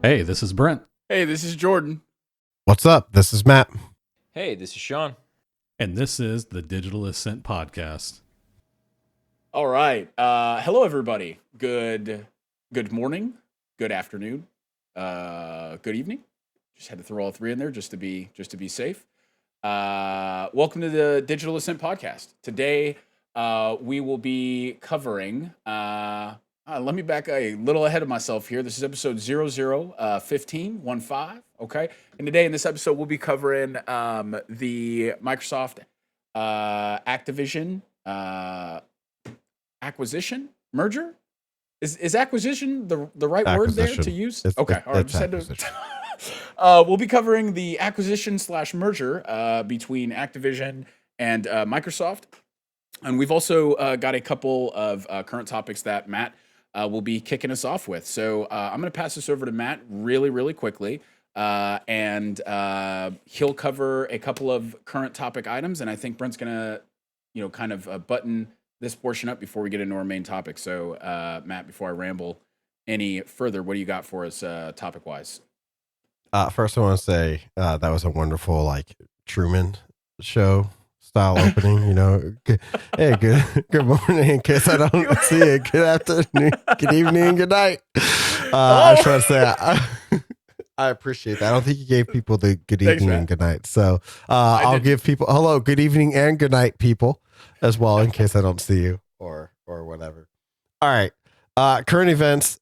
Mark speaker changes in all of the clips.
Speaker 1: Hey, this is Brent.
Speaker 2: Hey, this is Jordan.
Speaker 3: What's up? This is Matt.
Speaker 4: Hey, this is Sean.
Speaker 1: And this is the Digital Ascent Podcast.
Speaker 2: All right. Hello, everybody. Good morning, good afternoon, good evening. Just had to throw all three in there just to be safe. Welcome to the Digital Ascent Podcast. Today, we will be covering. Let me back a little ahead of myself here. This is episode 0015. Okay. And today in this episode, we'll be covering the Microsoft Activision acquisition merger. Is acquisition the right word there to use? Okay. All right. Just had to. We'll be covering the acquisition/merger between Activision and Microsoft. And we've also got a couple of current topics that Matt will be kicking us off with. So I'm going to pass this over to Matt really quickly. And he'll cover a couple of current topic items. And I think Brent's going to, kind of button this portion up before we get into our main topic. So Matt, before I ramble any further, what do you got for us topic-wise?
Speaker 3: First, I want to say that was a wonderful, Truman Show style opening. Hey, good morning. In case I don't see it, good afternoon, good evening, good night. I just want to say I appreciate that. I don't think you gave people the good evening and good night. So I'll give people hello, good evening, and good night, people, as well, in case I don't see you or whatever. All right, current events.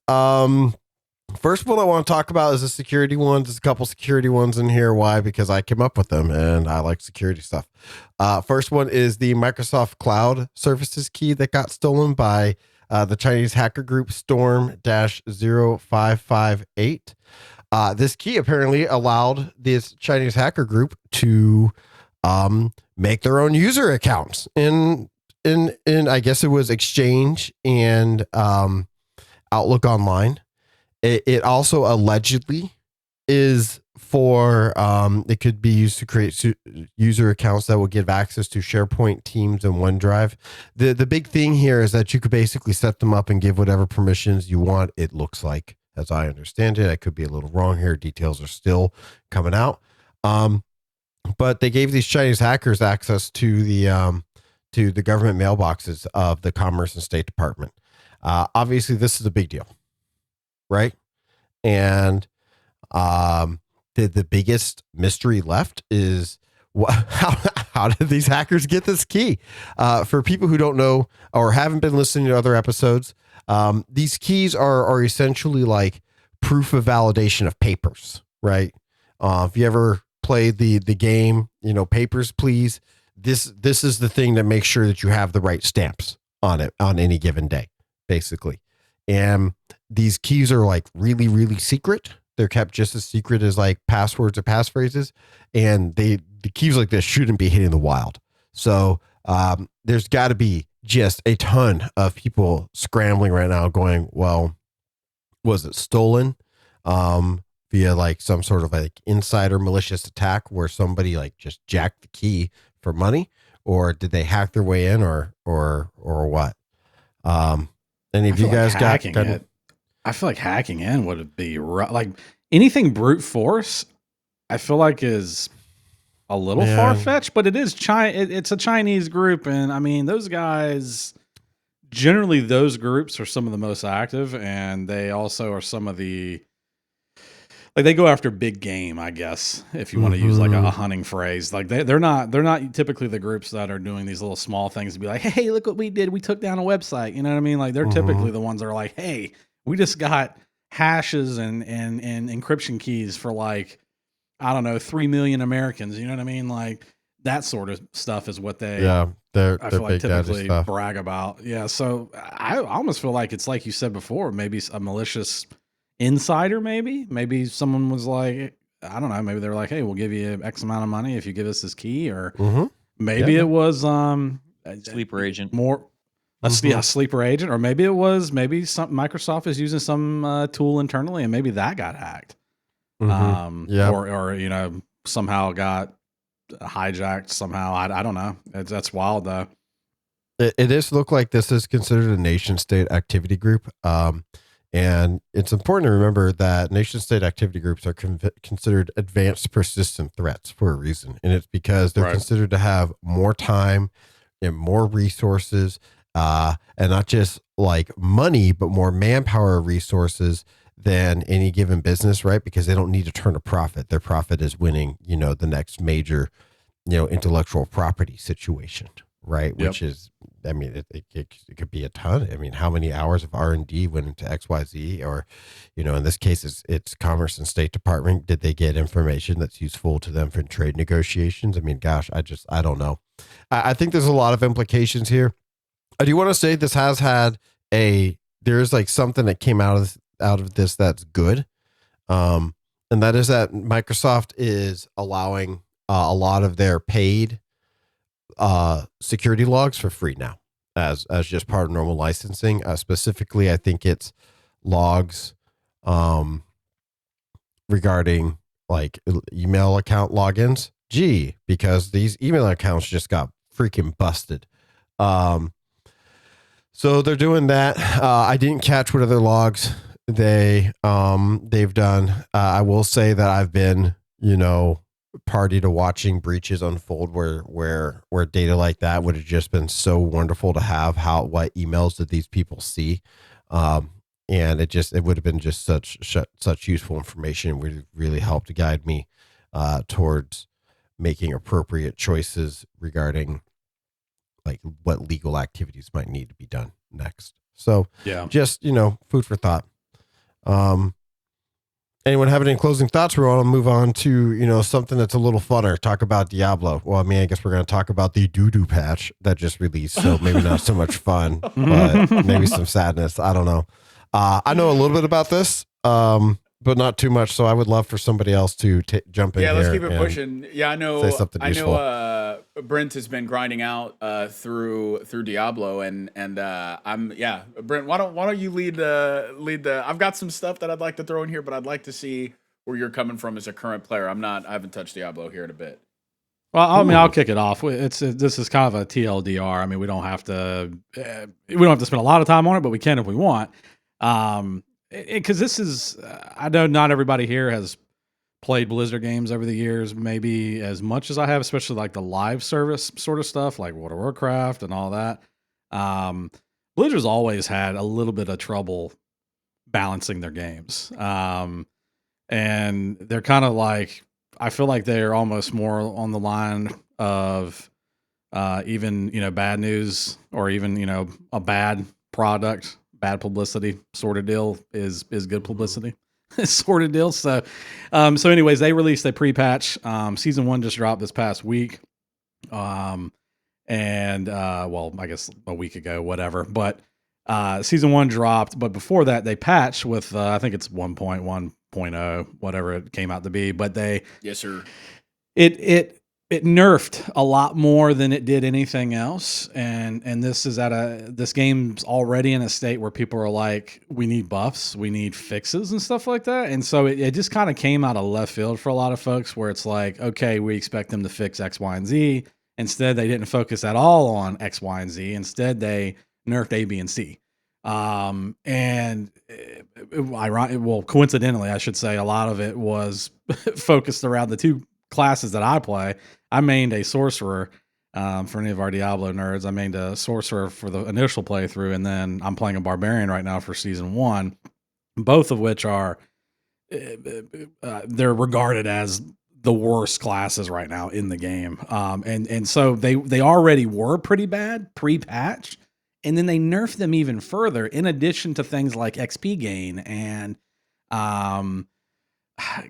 Speaker 3: First one I want to talk about is the security ones. There's a couple security ones in here. Why? Because I came up with them and I like security stuff. First one is the Microsoft Cloud Services key that got stolen by the Chinese hacker group Storm-0558. This key apparently allowed this Chinese hacker group to make their own user accounts in I guess it was Exchange and Outlook Online. It also allegedly is for, it could be used to create user accounts that will give access to SharePoint, Teams, and OneDrive. The big thing here is that you could basically set them up and give whatever permissions you want. It looks like, as I understand it, I could be a little wrong here. Details are still coming out. But they gave these Chinese hackers access to the government mailboxes of the Commerce and State Department. Obviously, this is a big deal. Right. And the biggest mystery left is how did these hackers get this key? For people who don't know or haven't been listening to other episodes, these keys are essentially like proof of validation of papers. Right. If you ever played the game, Papers, Please, this is the thing that makes sure that you have the right stamps on it on any given day, basically. And these keys are like really secret. They're kept just as secret as like passwords or passphrases. And the keys like this shouldn't be hitting the wild. So there's got to be just a ton of people scrambling right now going, well, was it stolen via like some sort of like insider malicious attack where somebody like just jacked the key for money, or did they hack their way in or what? Any of you guys got
Speaker 1: it? I feel like hacking in would be like anything brute force. I feel like is a little far fetched, but it is it's a Chinese group, and I mean those guys. Generally, those groups are some of the most active, and they also are some of the they go after big game, I guess, if you want to use like a hunting phrase. Like they're not typically the groups that are doing these little small things to be like, hey, look what we did. We took down a website. You know what I mean? Like they're typically the ones that are like, hey, we just got hashes and encryption keys for like, I don't know, 3 million Americans. You know what I mean? Like that sort of stuff is what they I feel like typically brag about. Yeah. So I almost feel like it's like you said before, maybe a malicious insider, maybe someone was like, I don't know, maybe they're like, hey, we'll give you X amount of money if you give us this key, or maybe it was
Speaker 4: sleeper agent,
Speaker 1: more sleeper agent, or maybe it was some Microsoft is using some tool internally and maybe that got hacked, or somehow got hijacked somehow. I don't know. That's wild though.
Speaker 3: It does look like this is considered a nation state activity group. And it's important to remember that nation-state activity groups are considered advanced persistent threats for a reason. And it's because they're considered to have more time and more resources, and not just like money, but more manpower resources than any given business, right? Because they don't need to turn a profit. Their profit is winning, the next major, intellectual property situation, right? Which is, I mean, it could be a ton. I mean, how many hours of R&D went into XYZ, or, in this case, it's Commerce and State Department. Did they get information that's useful to them for trade negotiations? I mean, gosh, I don't know. I think there's a lot of implications here. I do want to say this has had there's like something that came out of this that's good. And that is that Microsoft is allowing a lot of their paid security logs for free now as just part of normal licensing. Specifically, I think it's logs regarding like email account logins. Gee, because these email accounts just got freaking busted. So they're doing that. I didn't catch what other logs they've done. I will say that I've been, party to watching breaches unfold where data like that would have just been so wonderful to have. What emails did these people see? And it would have been just such useful information. It would really help to guide me towards making appropriate choices regarding like what legal activities might need to be done next. So just, food for thought. Anyone have any closing thoughts? We're going to move on to, something that's a little funner. Talk about Diablo. Well, I mean, I guess we're going to talk about the doo-doo patch that just released. So maybe not so much fun, but maybe some sadness. I don't know. I know a little bit about this, but not too much. So I would love for somebody else to jump in.
Speaker 2: Yeah, let's keep it pushing. Yeah, I know.
Speaker 3: Say something useful.
Speaker 2: Brent has been grinding out through Diablo, and Brent, why don't you lead the? I've got some stuff that I'd like to throw in here, but I'd like to see where you're coming from as a current player. I haven't touched Diablo here in a bit.
Speaker 1: Well, I mean, I'll kick it off. This is kind of a TLDR. I mean, we don't have to spend a lot of time on it, but we can if we want. Because this is, I know not everybody here has played Blizzard games over the years, maybe as much as I have, especially like the live service sort of stuff, like World of Warcraft and all that. Blizzard's always had a little bit of trouble balancing their games, and they're kind of like, I feel like they're almost more on the line of even bad news, or even a bad product. Bad publicity sort of deal is good publicity sort of deal. So anyways, they released a pre-patch. Season 1 just dropped this past week. Well, I guess a week ago, whatever. But Season 1 dropped, but before that they patched with I think it's 1.1.0, whatever it came out to be. But
Speaker 2: yes, sir.
Speaker 1: It nerfed a lot more than it did anything else, and this game's already in a state where people are like, we need buffs, we need fixes and stuff like that, and so it just kind of came out of left field for a lot of folks, where it's like, okay, we expect them to fix X, Y, and Z. Instead, they didn't focus at all on X, Y, and Z. Instead, they nerfed A, B, and C. Coincidentally, I should say, a lot of it was focused around the two classes that I play. I mained a sorcerer. For any of our Diablo nerds, I mained a sorcerer for the initial playthrough, and then I'm playing a barbarian right now for season 1. Both of which are they're regarded as the worst classes right now in the game. And so they already were pretty bad pre-patch, and then they nerfed them even further. In addition to things like XP gain and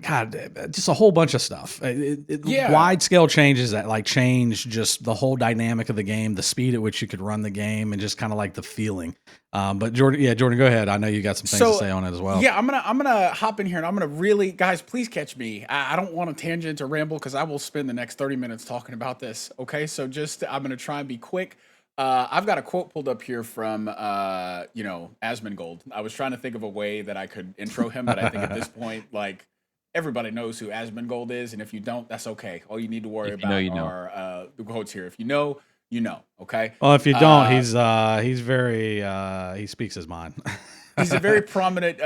Speaker 1: God, just a whole bunch of stuff. Wide scale changes that like change just the whole dynamic of the game, the speed at which you could run the game, and just kind of like the feeling. But Jordan, go ahead. I know you got some things to say on it as well.
Speaker 2: Yeah, I'm gonna hop in here, and I'm gonna really, guys, please catch me. I don't want to tangent or ramble, because I will spend the next 30 minutes talking about this. Okay, so I'm gonna try and be quick. I've got a quote pulled up here from Asmongold. I was trying to think of a way that I could intro him, but I think at this point, like, everybody knows who Asmongold is, and if you don't, that's okay. All you need to worry about are the quotes here. If you know, you know. Okay.
Speaker 1: Well, if you don't, he's very he speaks his mind.
Speaker 2: he's a very prominent,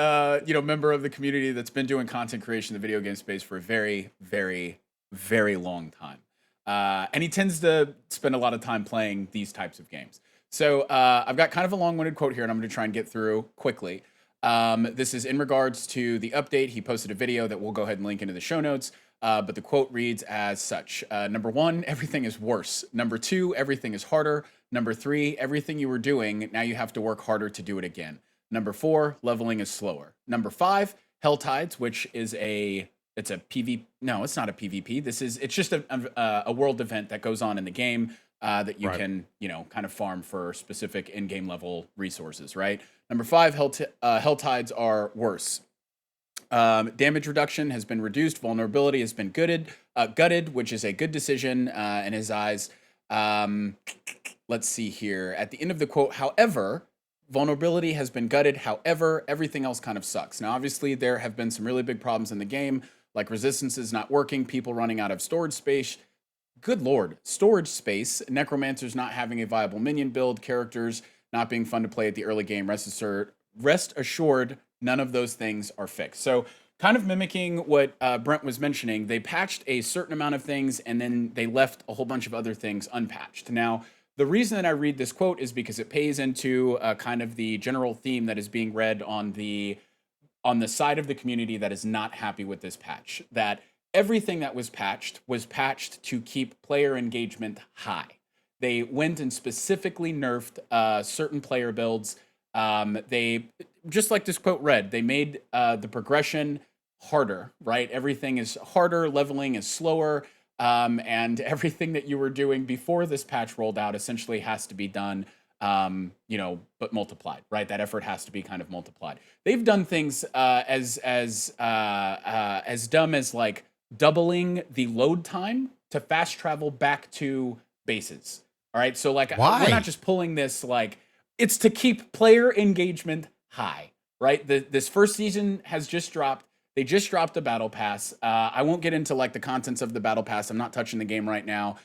Speaker 2: member of the community that's been doing content creation in the video game space for a very, very, very long time. And he tends to spend a lot of time playing these types of games. So I've got kind of a long-winded quote here, and I'm going to try and get through quickly. This is in regards to the update. He posted a video that we'll go ahead and link into the show notes. But the quote reads as such. Number 1, everything is worse. Number 2, everything is harder. Number 3, everything you were doing, now you have to work harder to do it again. Number 4, leveling is slower. Number 5, Hell Tides, which is it's a PvP. No, it's not a PvP. It's just a world event that goes on in the game that you can, kind of farm for specific in-game level resources, right? Number 5, Hell Tides are worse. Damage reduction has been reduced. Vulnerability has been gutted, which is a good decision in his eyes. Let's see here. At the end of the quote, however, vulnerability has been gutted. However, everything else kind of sucks. Now, obviously, there have been some really big problems in the game, like resistances not working, people running out of storage space. Good Lord, storage space, necromancers not having a viable minion build, characters not being fun to play at the early game. Rest assured, none of those things are fixed. So kind of mimicking what Brent was mentioning, they patched a certain amount of things and then they left a whole bunch of other things unpatched. Now, the reason that I read this quote is because it pays into kind of the general theme that is being read on the side of the community that is not happy with this patch. That everything that was patched to keep player engagement high. They went and specifically nerfed certain player builds. They, just like this quote read, they made the progression harder, right? Everything is harder, leveling is slower, and everything that you were doing before this patch rolled out essentially has to be done, but multiplied, right? That effort has to be kind of multiplied. They've done things as dumb as like doubling the load time to fast travel back to bases. All right, so like we're not just pulling this like. It's to keep player engagement high, right? This first season has just dropped. They just dropped the battle pass. I won't get into like the contents of the battle pass. I'm not touching the game right now.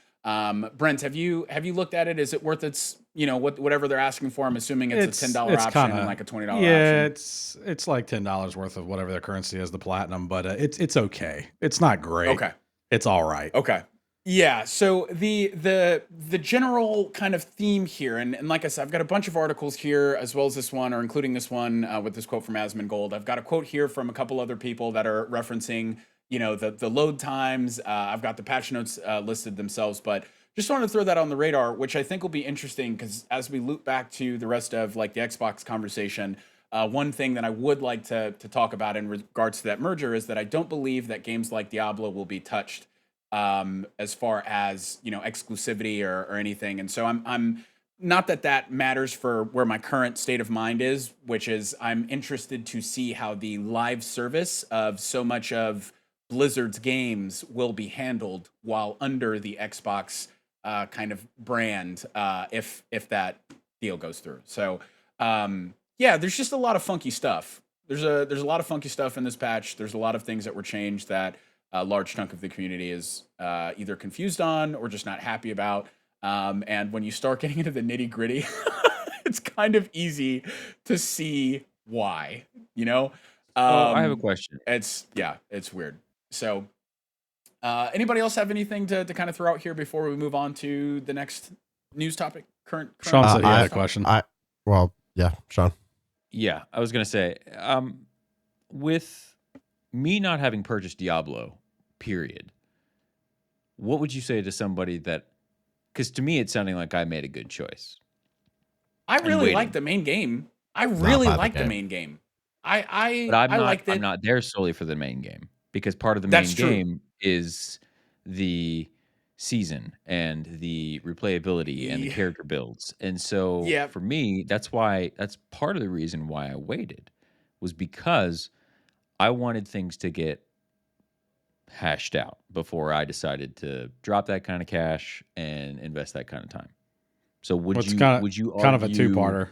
Speaker 2: Brent, have you looked at it? Is it worth its, whatever they're asking for? I'm assuming it's a $10 option and like a $20 option.
Speaker 1: Yeah, it's like $10 worth of whatever their currency is, the platinum, but it's okay. It's not great.
Speaker 2: Okay.
Speaker 1: It's all right.
Speaker 2: Okay. Yeah, so the general kind of theme here, and like I said, I've got a bunch of articles here, as well as this one, or including this one with this quote from Asmongold. I've got a quote here from a couple other people that are referencing, the load times. I've got the patch notes listed themselves, but just wanted to throw that on the radar, which I think will be interesting, because as we loop back to the rest of like the Xbox conversation, one thing that I would like to talk about in regards to that merger is that I don't believe that games like Diablo will be touched as far as exclusivity or anything, and so I'm not that matters for where my current state of mind is, which is I'm interested to see how the live service of so much of Blizzard's games will be handled while under the Xbox kind of brand, if that deal goes through. So there's just a lot of funky stuff. There's a lot of funky stuff in this patch. There's a lot of things that were changed that a large chunk of the community is either confused on or just not happy about. And when you start getting into the nitty gritty, it's kind of easy to see why,
Speaker 4: I have a question.
Speaker 2: It's weird. So anybody else have anything to kind of throw out here before we move on to the next news topic?
Speaker 1: Sean said he had a question.
Speaker 3: Sean.
Speaker 4: Yeah, I was going to say, with me not having purchased Diablo, period, what would you say to somebody that, because to me it's sounding like I made a good choice.
Speaker 2: I really like the main game. I really like the main game. I liked it.
Speaker 4: I'm not there solely for the main game, because part of the main game is the season and the replayability and the character builds. And so for me, that's part of the reason why I waited, was because I wanted things to get hashed out before I decided to drop that kind of cash and invest that kind of time. So would you argue,
Speaker 1: kind of a two-parter?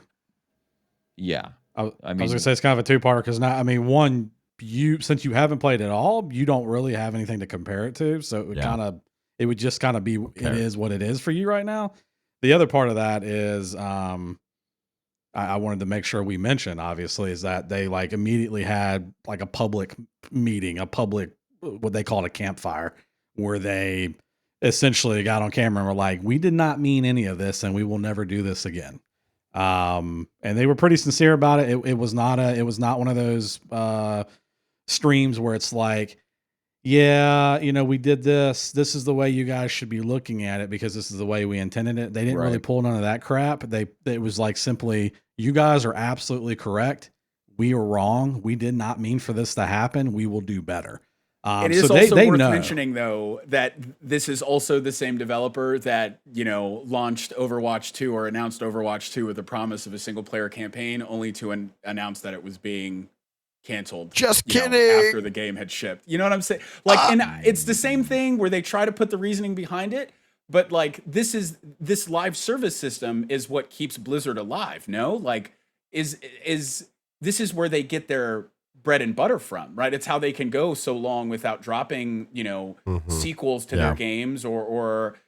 Speaker 4: Yeah.
Speaker 1: I was gonna say it's kind of a two-parter because now, I mean, one, since you haven't played at all, you don't really have anything to compare it to. So it would just kind of be, it is what it is for you right now. The other part of that is, I wanted to make sure we mention, obviously, is that they like immediately had like a public meeting, a public, what they called a campfire, where they essentially got on camera and were like, we did not mean any of this and we will never do this again. And they were pretty sincere about it. It was not one of those streams where it's like, yeah, we did this. This is the way you guys should be looking at it because this is the way we intended it. They didn't really pull none of that crap. It was like simply, you guys are absolutely correct. We are wrong. We did not mean for this to happen. We will do better.
Speaker 2: It is also worth mentioning, though, that this is also the same developer that, launched Overwatch 2 or announced Overwatch 2 with the promise of a single-player campaign, only to announce that it was being canceled.
Speaker 3: Just kidding.
Speaker 2: After the game had shipped. You know what I'm saying? Like, and it's the same thing where they try to put the reasoning behind it, but like this live service system is what keeps Blizzard alive. No, like this is where they get their bread and butter from, right? It's how they can go so long without dropping, sequels to their games or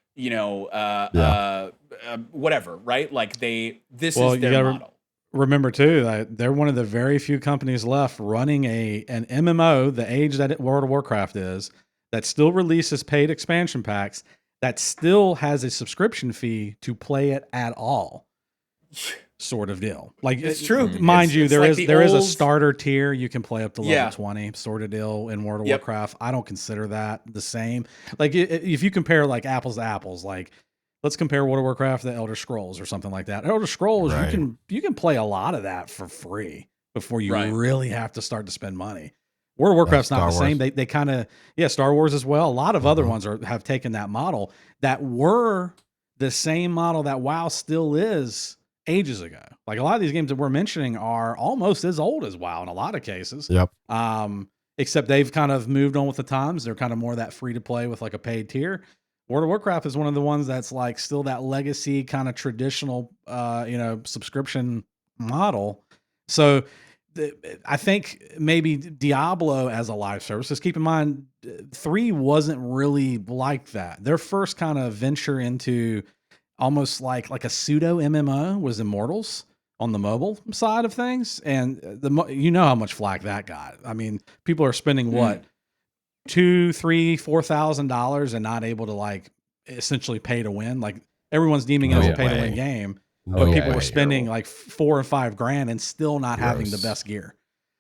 Speaker 2: whatever, right? Like this is their model.
Speaker 1: Remember too that they're one of the very few companies left running an MMO the age that World of Warcraft is, that still releases paid expansion packs, that still has a subscription fee to play it at all, sort of deal. Like,
Speaker 2: it's true.
Speaker 1: Mind you, there is a starter tier you can play up to level 20, sort of deal in World of Warcraft. I don't consider that the same. Like if you compare like apples to apples, like let's compare World of Warcraft to Elder Scrolls or something like that. Elder Scrolls, you can play a lot of that for free before you really have to start to spend money. World of Warcraft's not the same. They kind of, Star Wars as well. A lot of other ones have taken that model that were the same model that WoW still is ages ago. Like a lot of these games that we're mentioning are almost as old as WoW in a lot of cases.
Speaker 3: Yep.
Speaker 1: Except they've kind of moved on with the times. They're kind of more that free to play with like a paid tier. World of Warcraft is one of the ones that's like still that legacy kind of traditional, subscription model. So I think maybe Diablo as a live service, just keep in mind, 3 wasn't really like that. Their first kind of venture into almost like a pseudo MMO was Immortals on the mobile side of things. And how much flack that got. I mean, people are spending what? $2,000, $3,000, $4,000 and not able to like essentially pay to win. Like everyone's deeming it as a pay to win game, but people were spending like $4,000 or $5,000 and still not having the best gear.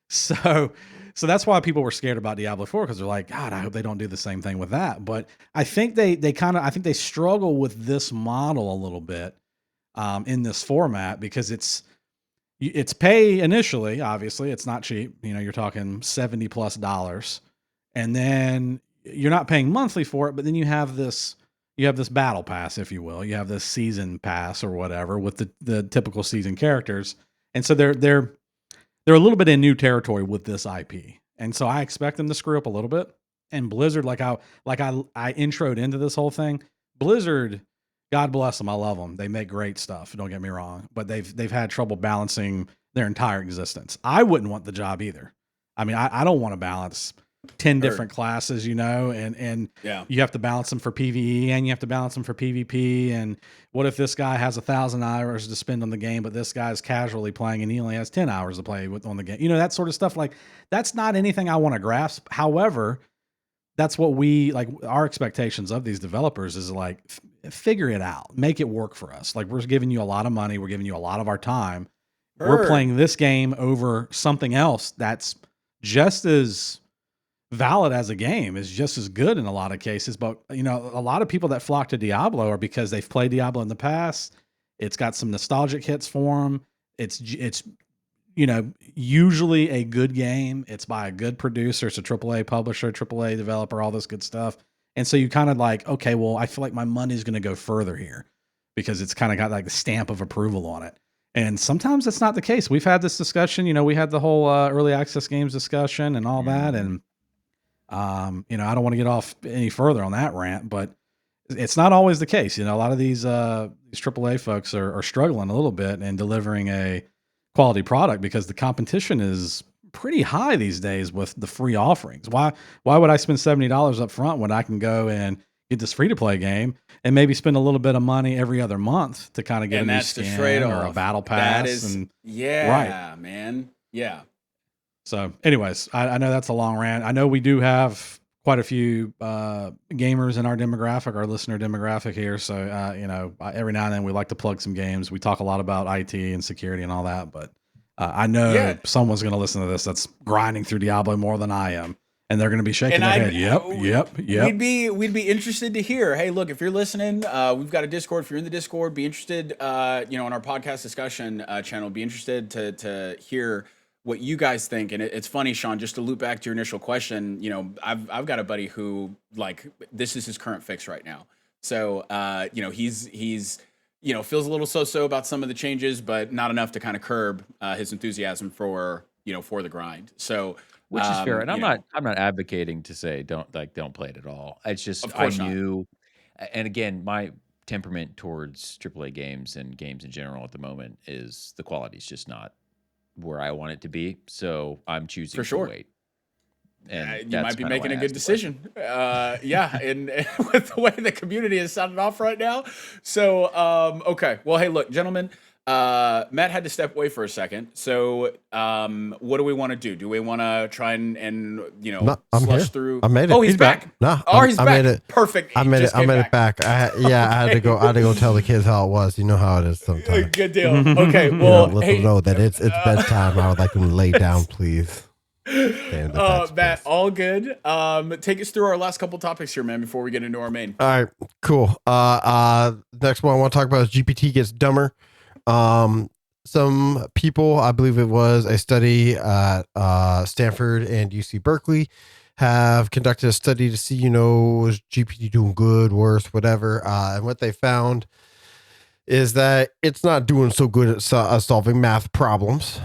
Speaker 1: So that's why people were scared about Diablo 4, because they're like, God, I hope they don't do the same thing with that. But I think they struggle with this model a little bit in this format, because it's pay initially. Obviously, it's not cheap. You're talking $70+ and then you're not paying monthly for it, but then you have this battle pass, if you will. You have this season pass or whatever with the typical season characters. And so they're a little bit in new territory with this IP. And so I expect them to screw up a little bit. And Blizzard, like I introed into this whole thing, Blizzard, God bless them, I love them. They make great stuff, don't get me wrong, but they've had trouble balancing their entire existence. I wouldn't want the job either. I mean, I don't want to balance 10 different classes, and you have to balance them for PvE and you have to balance them for PvP. And what if this guy has 1,000 hours to spend on the game, but this guy's casually playing and he only has 10 hours to play on the game? That sort of stuff. Like, that's not anything I want to grasp. However, that's what our expectations of these developers is like, figure it out, make it work for us. Like, we're giving you a lot of money. We're giving you a lot of our time. We're playing this game over something else that's just as valid as a game, is just as good in a lot of cases. But a lot of people that flock to Diablo are because they've played Diablo in the past. It's got some nostalgic hits for them. It's usually a good game. It's by a good producer. It's a AAA publisher, AAA developer, all this good stuff. And so you kind of like, okay, well, I feel like my money's going to go further here because it's kind of got like the stamp of approval on it. And sometimes that's not the case. We've had this discussion. We had the whole early access games discussion and all that. And I don't want to get off any further on that rant, but it's not always the case. A lot of these AAA folks are struggling a little bit in delivering a quality product because the competition is pretty high these days with the free offerings. Why would I spend $70 up front when I can go and get this free to play game and maybe spend a little bit of money every other month to kind of get a new skin or a battle pass.
Speaker 2: Right, man. Yeah.
Speaker 1: So, anyways, I know that's a long rant. I know we do have quite a few gamers in our demographic, our listener demographic here. So, every now and then we like to plug some games. We talk a lot about IT and security and all that, but I know someone's going to listen to this that's grinding through Diablo more than I am, and they're going to be shaking their head. Yep.
Speaker 2: We'd be interested to hear. Hey, look, if you're listening, we've got a Discord. If you're in the Discord, be interested. In our podcast discussion channel, be interested to hear what you guys think. And it's funny, Sean, just to loop back to your initial question, I've got a buddy who, like, this is his current fix right now. So, he's feels a little so about some of the changes, but not enough to kind of curb his enthusiasm for the grind. So,
Speaker 4: which is fair. And I'm not advocating to say don't play it at all. It's just, I knew, and again, my temperament towards AAA games and games in general at the moment is the quality's just not where I want it to be, so I'm choosing to wait.
Speaker 2: And you might be making a good decision. And with the way the community is sounding off right now. So, okay. Well, hey, look, gentlemen, Matt had to step away for a second. So, what do we want to do? Do we want to try and slush through?
Speaker 3: I made it.
Speaker 2: Oh, he's back.
Speaker 3: No,
Speaker 2: he's back. Made it. Perfect.
Speaker 3: I made it back. I had to go tell the kids how it was. You know how it is sometimes.
Speaker 2: Good deal. Okay. Well,
Speaker 3: let them know that it's bedtime. I would like them to lay down, please.
Speaker 2: Matt, all good. Take us through our last couple topics here, man, before we get into our main.
Speaker 3: All right, cool. Next one I want to talk about is GPT gets dumber. Some people, I believe it was a study at Stanford and UC Berkeley, have conducted a study to see, is GPT doing good, worse, whatever. And what they found is that it's not doing so good at solving math problems.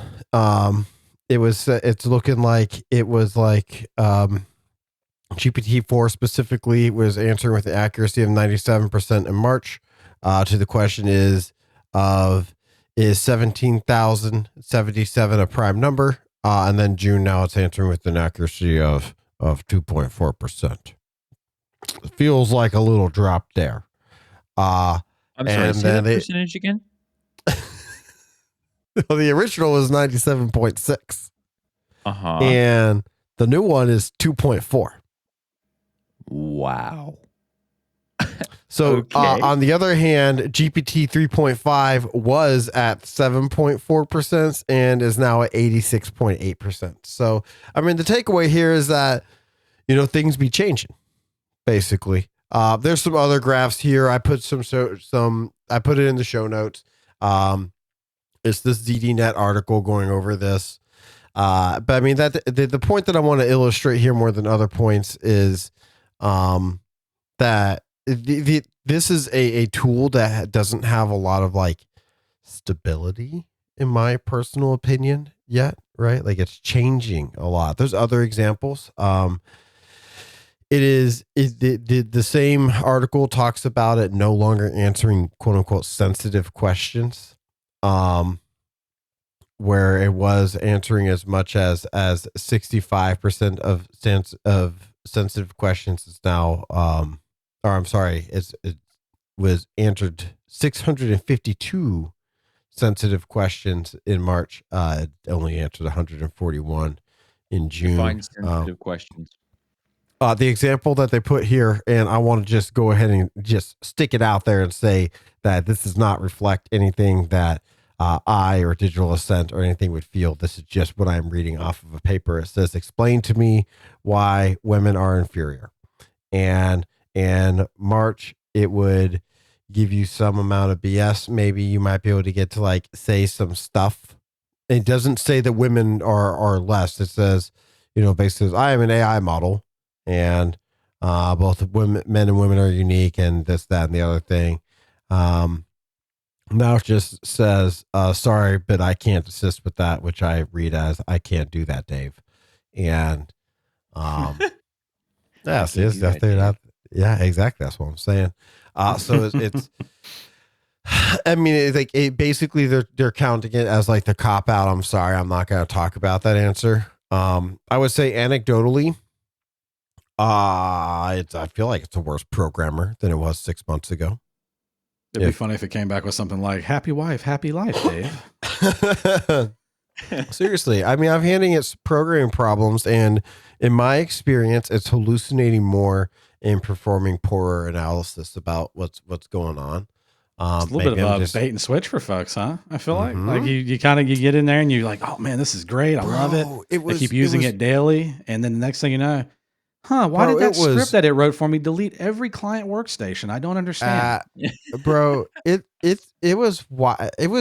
Speaker 3: It's looking like it was like GPT-4 specifically was answering with the accuracy of 97% in March. To the question is 17,077 a prime number? And then June, now it's answering with an accuracy of 2.4%. It feels like a little drop there.
Speaker 4: I'm sorry, say that percentage again?
Speaker 3: Well, the original was 97.6.
Speaker 4: Uh-huh.
Speaker 3: And the new one is 2.4.
Speaker 4: Wow.
Speaker 3: So on the other hand, GPT 3.5 was at 7.4% and is now at 86.8%. So, I mean, the takeaway here is that, things be changing, basically. There's some other graphs here. I put I put it in the show notes. It's this ZDNet article going over this. But I mean, that the point that I want to illustrate here more than other points is that this is a tool that doesn't have a lot of like stability, in my personal opinion, yet, right? Like, it's changing a lot. There's other examples. The same article talks about it no longer answering quote unquote sensitive questions. Where it was answering as much as 65% of sensitive questions is now, it was answered 652 sensitive questions in March. It only answered 141 in June.
Speaker 4: Define sensitive questions.
Speaker 3: The example that they put here, and I want to just go ahead and just stick it out there and say that this does not reflect anything that I or Digital Ascent or anything would feel. This is just what I'm reading off of a paper. It says, explain to me why women are inferior. And in March, it would give you some amount of BS. Maybe you might be able to get to like say some stuff. It doesn't say that women are less. It says, basically, I am an AI model and both men and women are unique and this, that, and the other thing. Now it just says, sorry, but I can't assist with that, which I read as, I can't do that, Dave. And, yeah, see, it's yeah, exactly. That's what I'm saying. So it's I mean, it's like basically they're counting it as like the cop out. I'm sorry, I'm not going to talk about that answer. I would say anecdotally, I feel like it's a worse programmer than it was 6 months ago.
Speaker 1: It'd be funny if it came back with something like "Happy wife, happy life," Dave.
Speaker 3: Seriously, I mean, I'm handing it programming problems, and in my experience, it's hallucinating more and performing poorer analysis about what's going on.
Speaker 1: It's a little bit of a bait and switch for folks, huh? I feel like you kind of you get in there and you're like, oh man, this is great, I love it. I keep using it daily, and then the next thing you know, why did that script that it wrote for me delete every client workstation? I don't understand.
Speaker 3: Bro, it was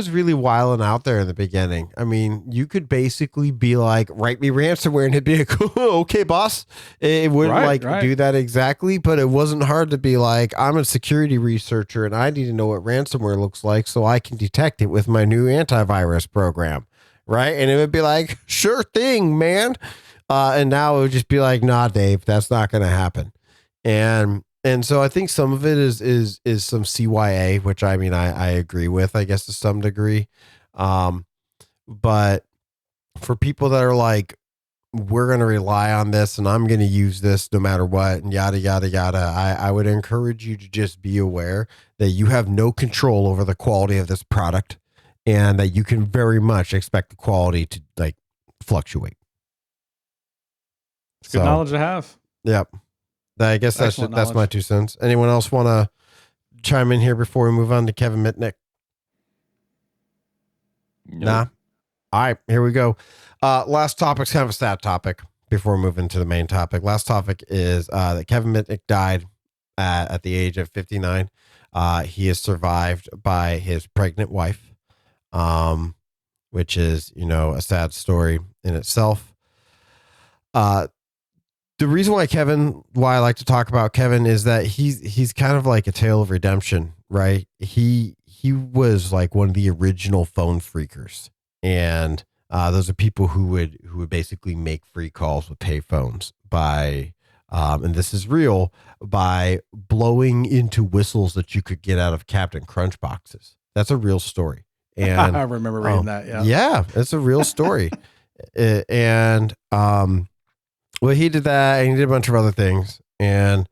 Speaker 3: really wilding out there in the beginning. I mean, you could basically be like, write me ransomware, and it'd be like, okay, boss. It wouldn't do that exactly, but it wasn't hard to be like, I'm a security researcher and I need to know what ransomware looks like so I can detect it with my new antivirus program. Right. And it would be like, sure thing, man. And now it would just be like, nah, Dave, that's not going to happen. And so I think some of it is some CYA, which I mean, I agree with, I guess, to some degree. But for people that are like, we're going to rely on this and I'm going to use this no matter what, and yada, yada, yada, I would encourage you to just be aware that you have no control over the quality of this product, and that you can very much expect the quality to like fluctuate.
Speaker 1: It's good knowledge to have.
Speaker 3: Yep. I guess that's my 2 cents. Anyone else want to chime in here before we move on to Kevin Mitnick?
Speaker 4: Nope.
Speaker 3: Nah. All right, here we go. Last topic's kind of a sad topic before we move into the main topic. Last topic is that Kevin Mitnick died at the age of 59. He is survived by his pregnant wife, which is, a sad story in itself. The reason why I like to talk about Kevin is that he's kind of like a tale of redemption, right? He was like one of the original phone freakers, and those are people who would basically make free calls with pay phones by, and this is real, by blowing into whistles that you could get out of Captain Crunch boxes. That's a real story, and
Speaker 1: I remember reading that.
Speaker 3: Yeah, it's a real story, and well, he did that, and he did a bunch of other things, and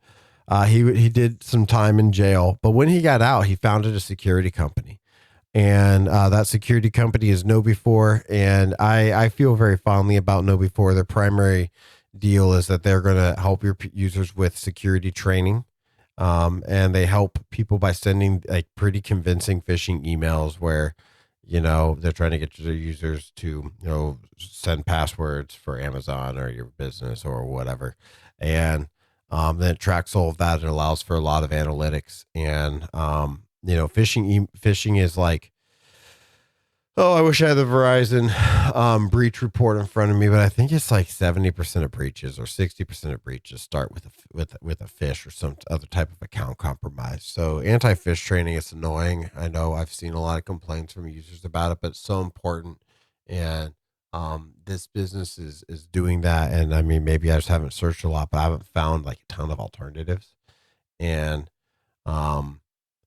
Speaker 3: he did some time in jail. But when he got out, he founded a security company, and that security company is KnowBe4. And I feel very fondly about KnowBe4. Their primary deal is that they're going to help your users with security training, and they help people by sending like pretty convincing phishing emails where, they're trying to get their users to, send passwords for Amazon or your business or whatever. And then it tracks all of that. It allows for a lot of analytics. And, phishing is like, I wish I had the Verizon breach report in front of me, but I think it's like 70% of breaches or 60% of breaches start with a phish or some other type of account compromise. So anti-phish training is annoying. I know I've seen a lot of complaints from users about it, but it's so important. And this business is doing that. And I mean, maybe I just haven't searched a lot, but I haven't found like a ton of alternatives. And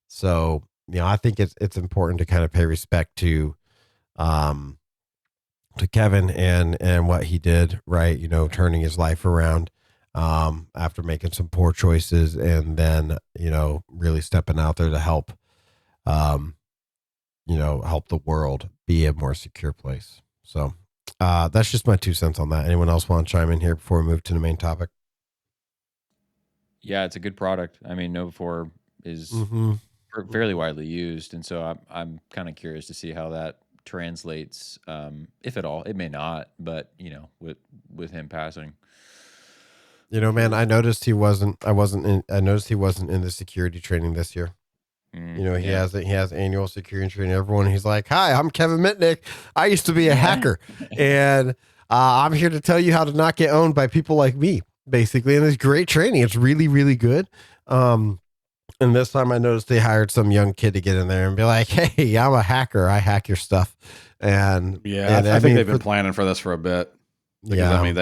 Speaker 3: so, I think it's important to kind of pay respect to Kevin and what he did, right? Turning his life around after making some poor choices, and then, really stepping out there to help, help the world be a more secure place. So that's just my 2 cents on that. Anyone else want to chime in here before we move to the main topic?
Speaker 4: Yeah, it's a good product. I mean, KnowBe4 is fairly widely used, and so I'm kind of curious to see how that translates, if at all. It may not, but with him passing,
Speaker 3: man, I noticed he wasn't in the security training this year. He has annual security training. Everyone, he's like, hi, I'm Kevin Mitnick. I used to be a hacker, and I'm here to tell you how to not get owned by people like me, basically. And it's great training. It's really, really good. And this time I noticed they hired some young kid to get in there and be like, hey, I'm a hacker. I hack your stuff. And
Speaker 1: I think they've been planning for this for a bit. Because, I mean,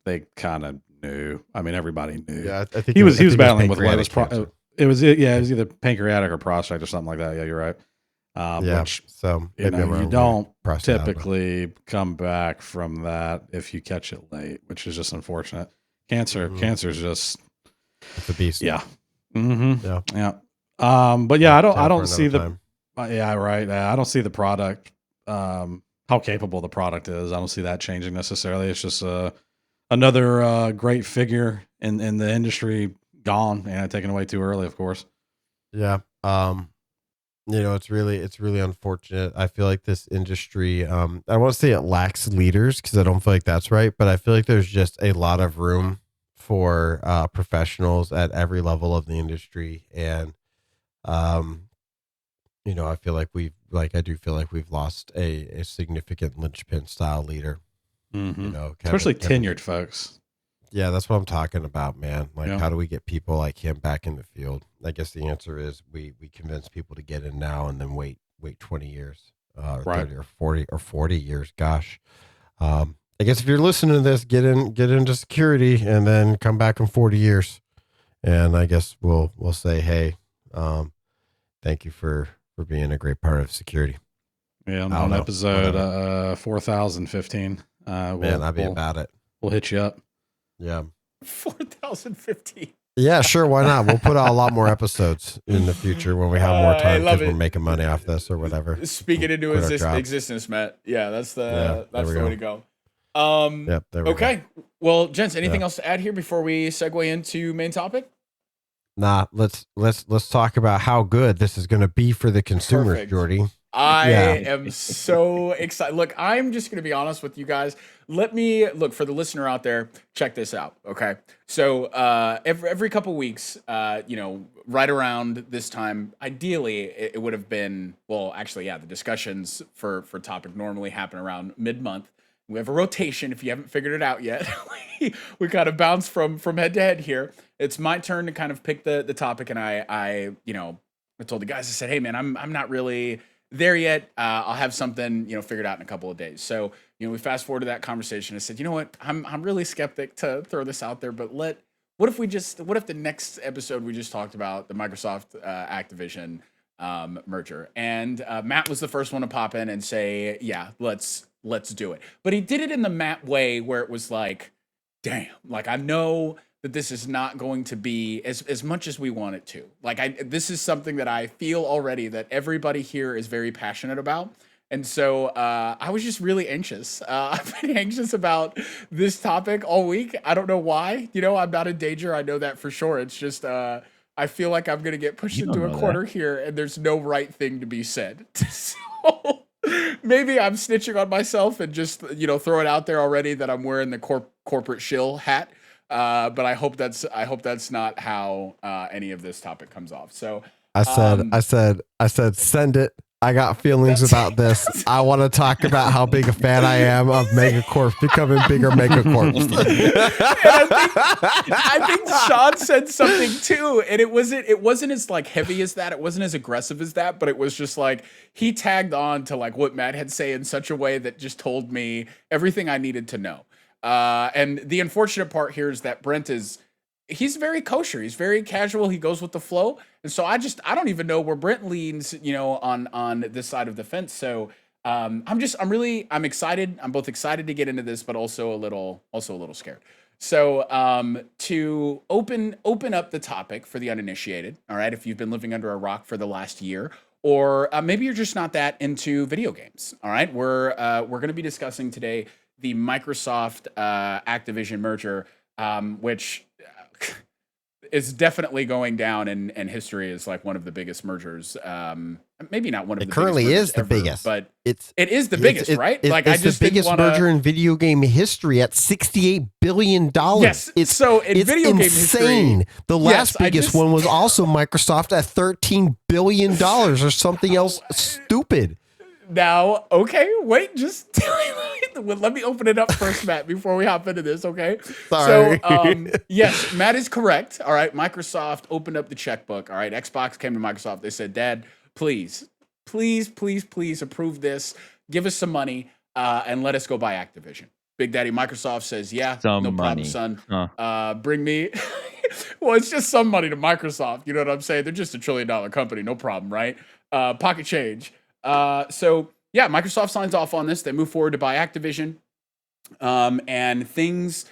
Speaker 1: they kind of knew. I mean, everybody knew.
Speaker 3: Yeah, I think
Speaker 1: he was battling with what it was. It was either pancreatic or prostate or something like that. Yeah, you're right. Which,
Speaker 3: so
Speaker 1: you don't typically come back from that if you catch it late, which is just unfortunate. Cancer's just
Speaker 3: it's a beast.
Speaker 1: Yeah. Yeah. But yeah, I don't see the right. I don't see the product, how capable the product is. I don't see that changing necessarily. It's just another great figure in the industry gone and taken away too early, of course.
Speaker 3: Yeah. It's really unfortunate. I feel like this industry, I won't say it lacks leaders because I don't feel like that's right, but I feel like there's just a lot of room for professionals at every level of the industry. And, I feel like I do feel like we've lost a significant linchpin style leader,
Speaker 1: especially tenured folks.
Speaker 3: Yeah, that's what I'm talking about, man. Like, how do we get people like him back in the field? I guess the answer is we convince people to get in now and then wait 20 years, 30 or 40 years. Gosh. I guess if you're listening to this, get into security and then come back in 40 years. And I guess we'll say, hey, thank you for being a great part of security.
Speaker 1: Yeah, on episode 4015.
Speaker 3: Man, I'd be about it.
Speaker 1: We'll hit you up.
Speaker 3: Yeah.
Speaker 2: 4015.
Speaker 3: Yeah, sure. Why not? We'll put out a lot more episodes in the future when we have more time because we're making money off this or whatever.
Speaker 2: Speaking into existence, Matt. Yeah, that's the way to go. There we go. Well, gents, anything else to add here before we segue into main topic?
Speaker 3: Nah, let's talk about how good this is going to be for the consumers, Perfect. Jordy.
Speaker 2: I am so excited. Look, I'm just going to be honest with you guys. Let me look for the listener out there. Check this out. Okay. So, every couple weeks, right around this time, ideally it would have been, well, actually, the discussions for topic normally happen around mid-month. We have a rotation. If you haven't figured it out yet, we kind of bounce from head to head here. It's my turn to kind of pick the topic. And I told the guys, I said, hey man, I'm not really there yet. I'll have something, figured out in a couple of days. So, we fast forward to that conversation. I said, you know what? I'm really skeptic to throw this out there, but what if the next episode we just talked about the Microsoft Activision merger? And Matt was the first one to pop in and say, yeah, let's do it. But he did it in the Matt way where it was like, damn, like I know that this is not going to be as much as we want it to. Like this is something that I feel already that everybody here is very passionate about. And so I was just really anxious. I've been anxious about this topic all week. I don't know why. I'm not in danger. I know that for sure. It's just I feel like I'm going to get pushed into a corner here and there's no right thing to be said. So maybe I'm snitching on myself and just, throw it out there already that I'm wearing the corporate shill hat. But I hope that's not how any of this topic comes off. So
Speaker 3: I said, send it. I got feelings about this. I want to talk about how big a fan I am of Megacorp becoming bigger Megacorp.
Speaker 2: I think Sean said something too, and it wasn't as like heavy as that. It wasn't as aggressive as that, but it was just like he tagged on to like what Matt had said in such a way that just told me everything I needed to know. And the unfortunate part here is that Brent he's very kosher. He's very casual. He goes with the flow. And so I don't even know where Brent leans, on this side of the fence. So, I'm excited. I'm both excited to get into this, but also a little scared. So, to open up the topic for the uninitiated. All right. If you've been living under a rock for the last year, or maybe you're just not that into video games. All right. We're going to be discussing today the Microsoft, Activision merger, which is definitely going down in history as like one of the biggest mergers. Maybe not one of the biggest. It currently is the biggest, but it is the biggest, right?
Speaker 3: It's the biggest merger in video game history at $68 billion.
Speaker 2: Yes, it's video game
Speaker 3: insane.
Speaker 2: History,
Speaker 3: the last biggest one was also Microsoft at $13 billion or something else stupid.
Speaker 2: Now, okay, wait, just let me open it up first, Matt, before we hop into this, okay?
Speaker 3: Sorry.
Speaker 2: So, yes, Matt is correct. All right, Microsoft opened up the checkbook. All right, Xbox came to Microsoft. They said, Dad, please approve this. Give us some money and let us go buy Activision. Big Daddy Microsoft says, yeah, no problem, son. Bring me. Well, it's just some money to Microsoft. You know what I'm saying? They're just $1 trillion company. No problem, right? Pocket change. So yeah, Microsoft signs off on this. They move forward to buy Activision. And things,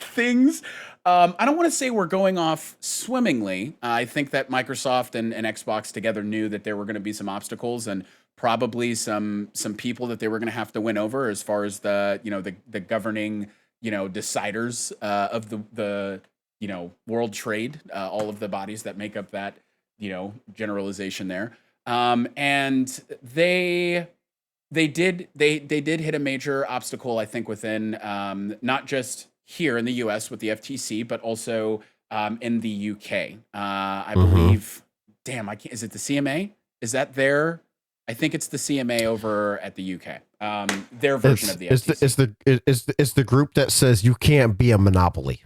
Speaker 2: things. I don't want to say we're going off swimmingly. I think that Microsoft and Xbox together knew that there were going to be some obstacles and probably some people that they were going to have to win over as far as the governing deciders of the world trade, all of the bodies that make up that generalization there, and they did hit a major obstacle, I think, within not just here in the U.S. with the FTC, but also in the U.K. I believe. Damn, I can't. Is it the CMA? Is that their? I think it's the CMA over at the UK. Their version of the FTC.
Speaker 3: It's the group that says you can't be a monopoly.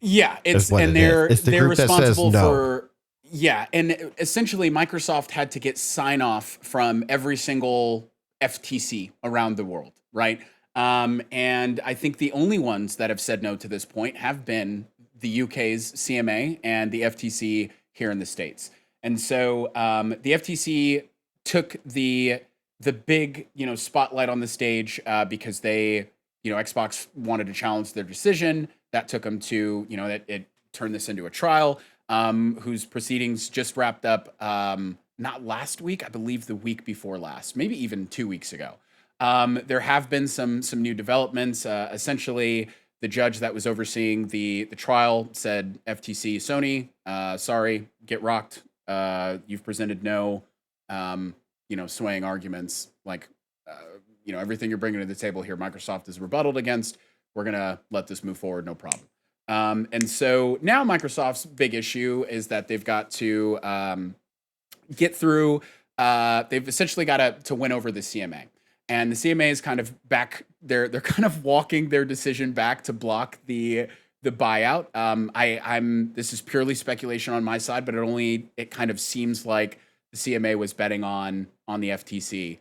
Speaker 2: Yeah, they're responsible for. Yeah, and essentially Microsoft had to get sign off from every single FTC around the world, right? And I think the only ones that have said no to this point have been the UK's CMA and the FTC here in the States. And so the FTC took the big spotlight on the stage because they Xbox wanted to challenge their decision. That took them to it turned this into a trial whose proceedings just wrapped up not last week, I believe the week before last, maybe even 2 weeks ago. There have been some new developments. Essentially, the judge that was overseeing the trial said, FTC, Sony, sorry, get rocked. You've presented no swaying arguments, like everything you're bringing to the table here, Microsoft is rebutted against. We're gonna let this move forward, no problem. And so now Microsoft's big issue is that they've got to get through. They've essentially got to win over the CMA, and the CMA is kind of back. They're kind of walking their decision back to block the buyout. This is purely speculation on my side, but it kind of seems like the CMA was betting on the FTC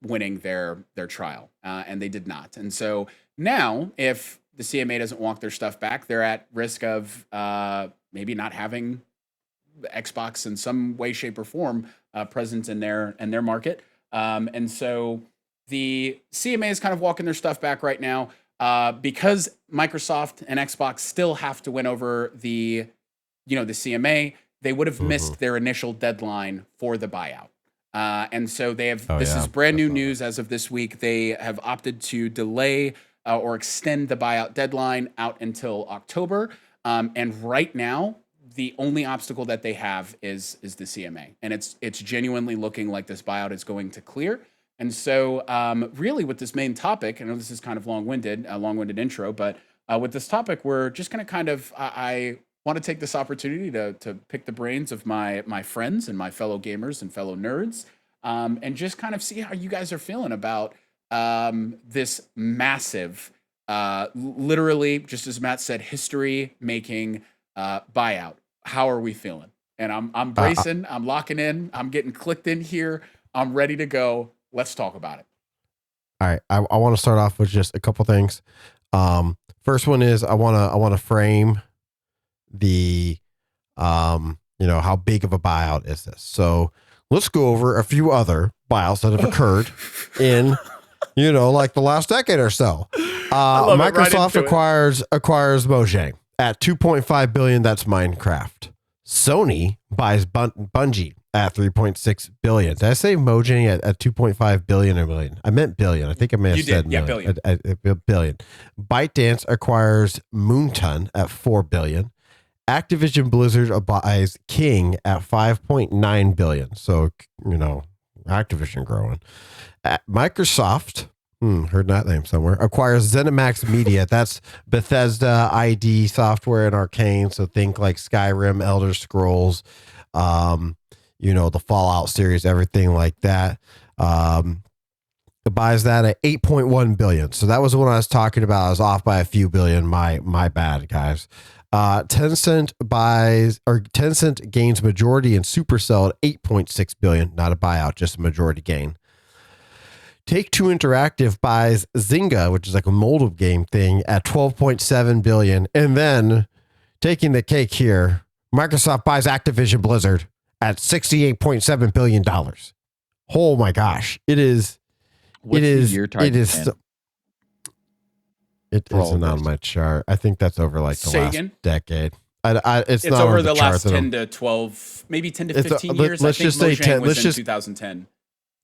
Speaker 2: winning their trial, and they did not. And so now, if the CMA doesn't walk their stuff back, they're at risk of maybe not having Xbox in some way, shape, or form present in their market. And so the CMA is kind of walking their stuff back right now because Microsoft and Xbox still have to win over the CMA. They would have missed their initial deadline for the buyout. And so they have, this is brand new news as of this week. They have opted to delay or extend the buyout deadline out until October. And right now, the only obstacle that they have is the CMA. And it's genuinely looking like this buyout is going to clear. And so really with this main topic, I know this is kind of long-winded intro, but with this topic, we're just going to kind of, I want to take this opportunity to pick the brains of my friends and my fellow gamers and fellow nerds, and just kind of see how you guys are feeling about this massive, literally, just as Matt said, history-making buyout. How are we feeling? And I'm bracing, I'm locking in, I'm getting clicked in here, I'm ready to go. Let's talk about it.
Speaker 3: All right, I want to start off with just a couple things. First one is I want to frame the how big of a buyout is this. So let's go over a few other buyouts that have occurred in like the last decade or so. Microsoft acquires Mojang at $2.5 billion. That's Minecraft. Sony buys Bungie at $3.6 billion. Did I say Mojang at $2.5 billion or million? I meant billion. I think I may have said million. Yeah, billion. ByteDance acquires Moonton at $4 billion. Activision Blizzard buys King at $5.9 billion. So, Activision growing. Microsoft, heard that name somewhere, acquires ZeniMax Media. That's Bethesda, ID Software, and Arcane. So think like Skyrim, Elder Scrolls, the Fallout series, everything like that. It buys that at $8.1 billion. So that was the one I was talking about. I was off by a few billion. My bad, guys. Tencent gains majority in Supercell at $8.6 billion. Not a buyout, just a majority gain. Take-Two Interactive buys Zynga, which is like a mobile game thing, at $12.7 billion. And then, taking the cake here, Microsoft buys Activision Blizzard at $68.7 billion. Oh my gosh. It is.
Speaker 4: What's the year target?
Speaker 3: It isn't on my chart. I think that's over like the last decade. It's not
Speaker 2: over
Speaker 3: on
Speaker 2: the last 10 to 12, maybe 10 to 15 years.
Speaker 3: Let's just say 10.
Speaker 2: Let's just 2010.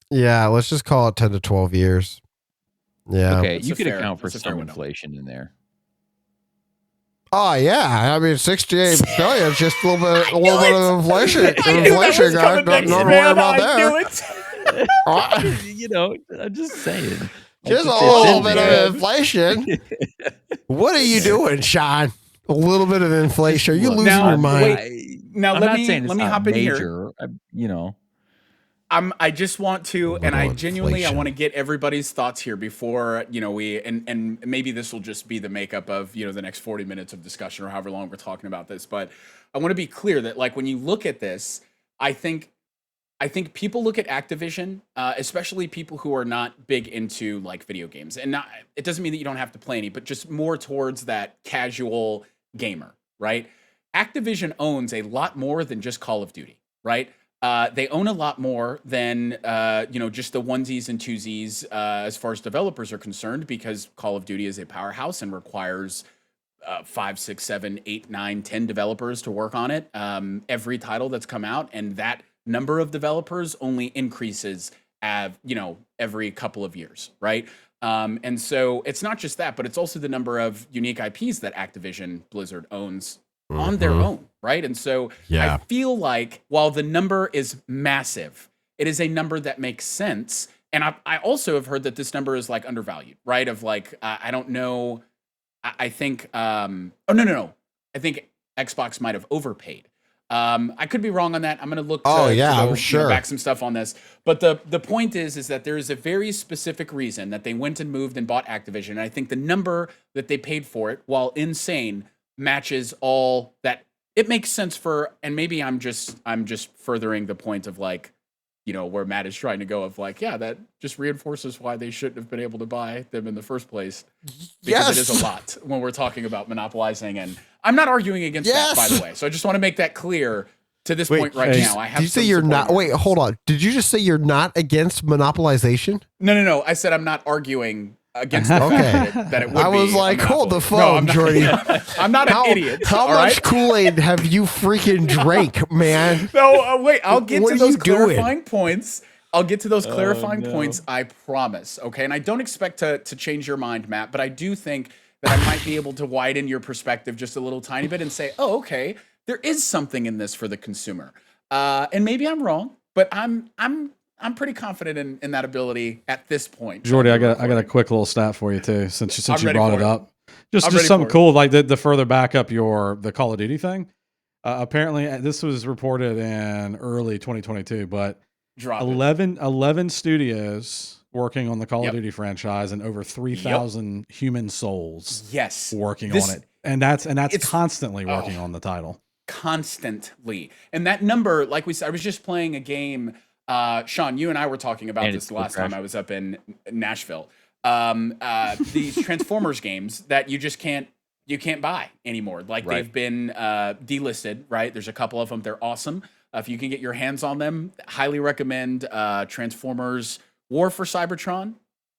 Speaker 3: Yeah, let's just call it 10 to 12 years. Yeah.
Speaker 4: Okay, you could account for some inflation in there.
Speaker 3: Oh yeah, I mean 68 billion is just a little bit of inflation. Inflation, guys. Don't worry about that.
Speaker 4: You know, I'm just saying.
Speaker 3: Just a little bit of inflation. What are you doing, Sean? A little bit of inflation. Are you losing your mind?
Speaker 2: Now let me hop in here.
Speaker 4: You know,
Speaker 2: I just want to, and I genuinely, I want to get everybody's thoughts here before, you know, we, and maybe this will just be the makeup of, you know, the next 40 minutes of discussion or however long we're talking about this. But I want to be clear that, like, when you look at this, I think people look at Activision, especially people who are not big into like video games, and it doesn't mean that you don't have to play any, but just more towards that casual gamer, right? Activision owns a lot more than just Call of Duty, right? They own a lot more than you know, just the onesies and twosies as far as developers are concerned, because Call of Duty is a powerhouse and requires 5, 6, 7, 8, 9, 10 developers to work on it. Every title that's come out, and that number of developers only increases, you know, every couple of years, right? And so it's not just that, but it's also the number of unique IPs that Activision Blizzard owns on their own, right? And so I feel like while the number is massive, it is a number that makes sense. And I also have heard that this number is like undervalued, right? Of like, I don't know. I think, no. I think Xbox might have overpaid. I could be wrong on that. I'm going to look
Speaker 3: I'm sure.
Speaker 2: Back some stuff on this. But the point is that there is a very specific reason that they went and moved and bought Activision. And I think the number that they paid for it, while insane, matches all that. It makes sense for, and maybe I'm just furthering the point of, like, you know, where Matt is trying to go of, like, yeah, that just reinforces why they shouldn't have been able to buy them in the first place. Because it is a lot when we're talking about monopolizing, and I'm not arguing against that, by the way. So I just want to make that clear to this point right now. I have.
Speaker 3: Did you say you're not? Wait, hold on. Did you just say you're not against monopolization?
Speaker 2: No. I said I'm not arguing against the fact that it would be.
Speaker 3: I was like, hold the phone, Jordy.
Speaker 2: I'm not an idiot.
Speaker 3: How much Kool-Aid have you freaking drank, man?
Speaker 2: No, wait. I'll get to those clarifying points. I'll get to those clarifying points, I promise. Okay, and I don't expect to change your mind, Matt, but I do think that I might be able to widen your perspective just a little tiny bit and say, oh, okay, there is something in this for the consumer. And maybe I'm wrong, but I'm pretty confident in that ability at this point.
Speaker 1: Jordy, I got a quick little stat for you too, since you brought it up. Just something cool, like the further back up the Call of Duty thing. Apparently, this was reported in early 2022, but 11 studios working on the Call of Duty franchise, and over 3,000 human souls working on it. And that's constantly working on the title.
Speaker 2: Constantly. And that number, like we said, I was just playing a game. Sean, you and I were talking about this the last time I was up in Nashville. These Transformers games that you just can't buy anymore. Like they've been delisted, right? There's a couple of them. They're awesome. If you can get your hands on them, highly recommend Transformers War for Cybertron,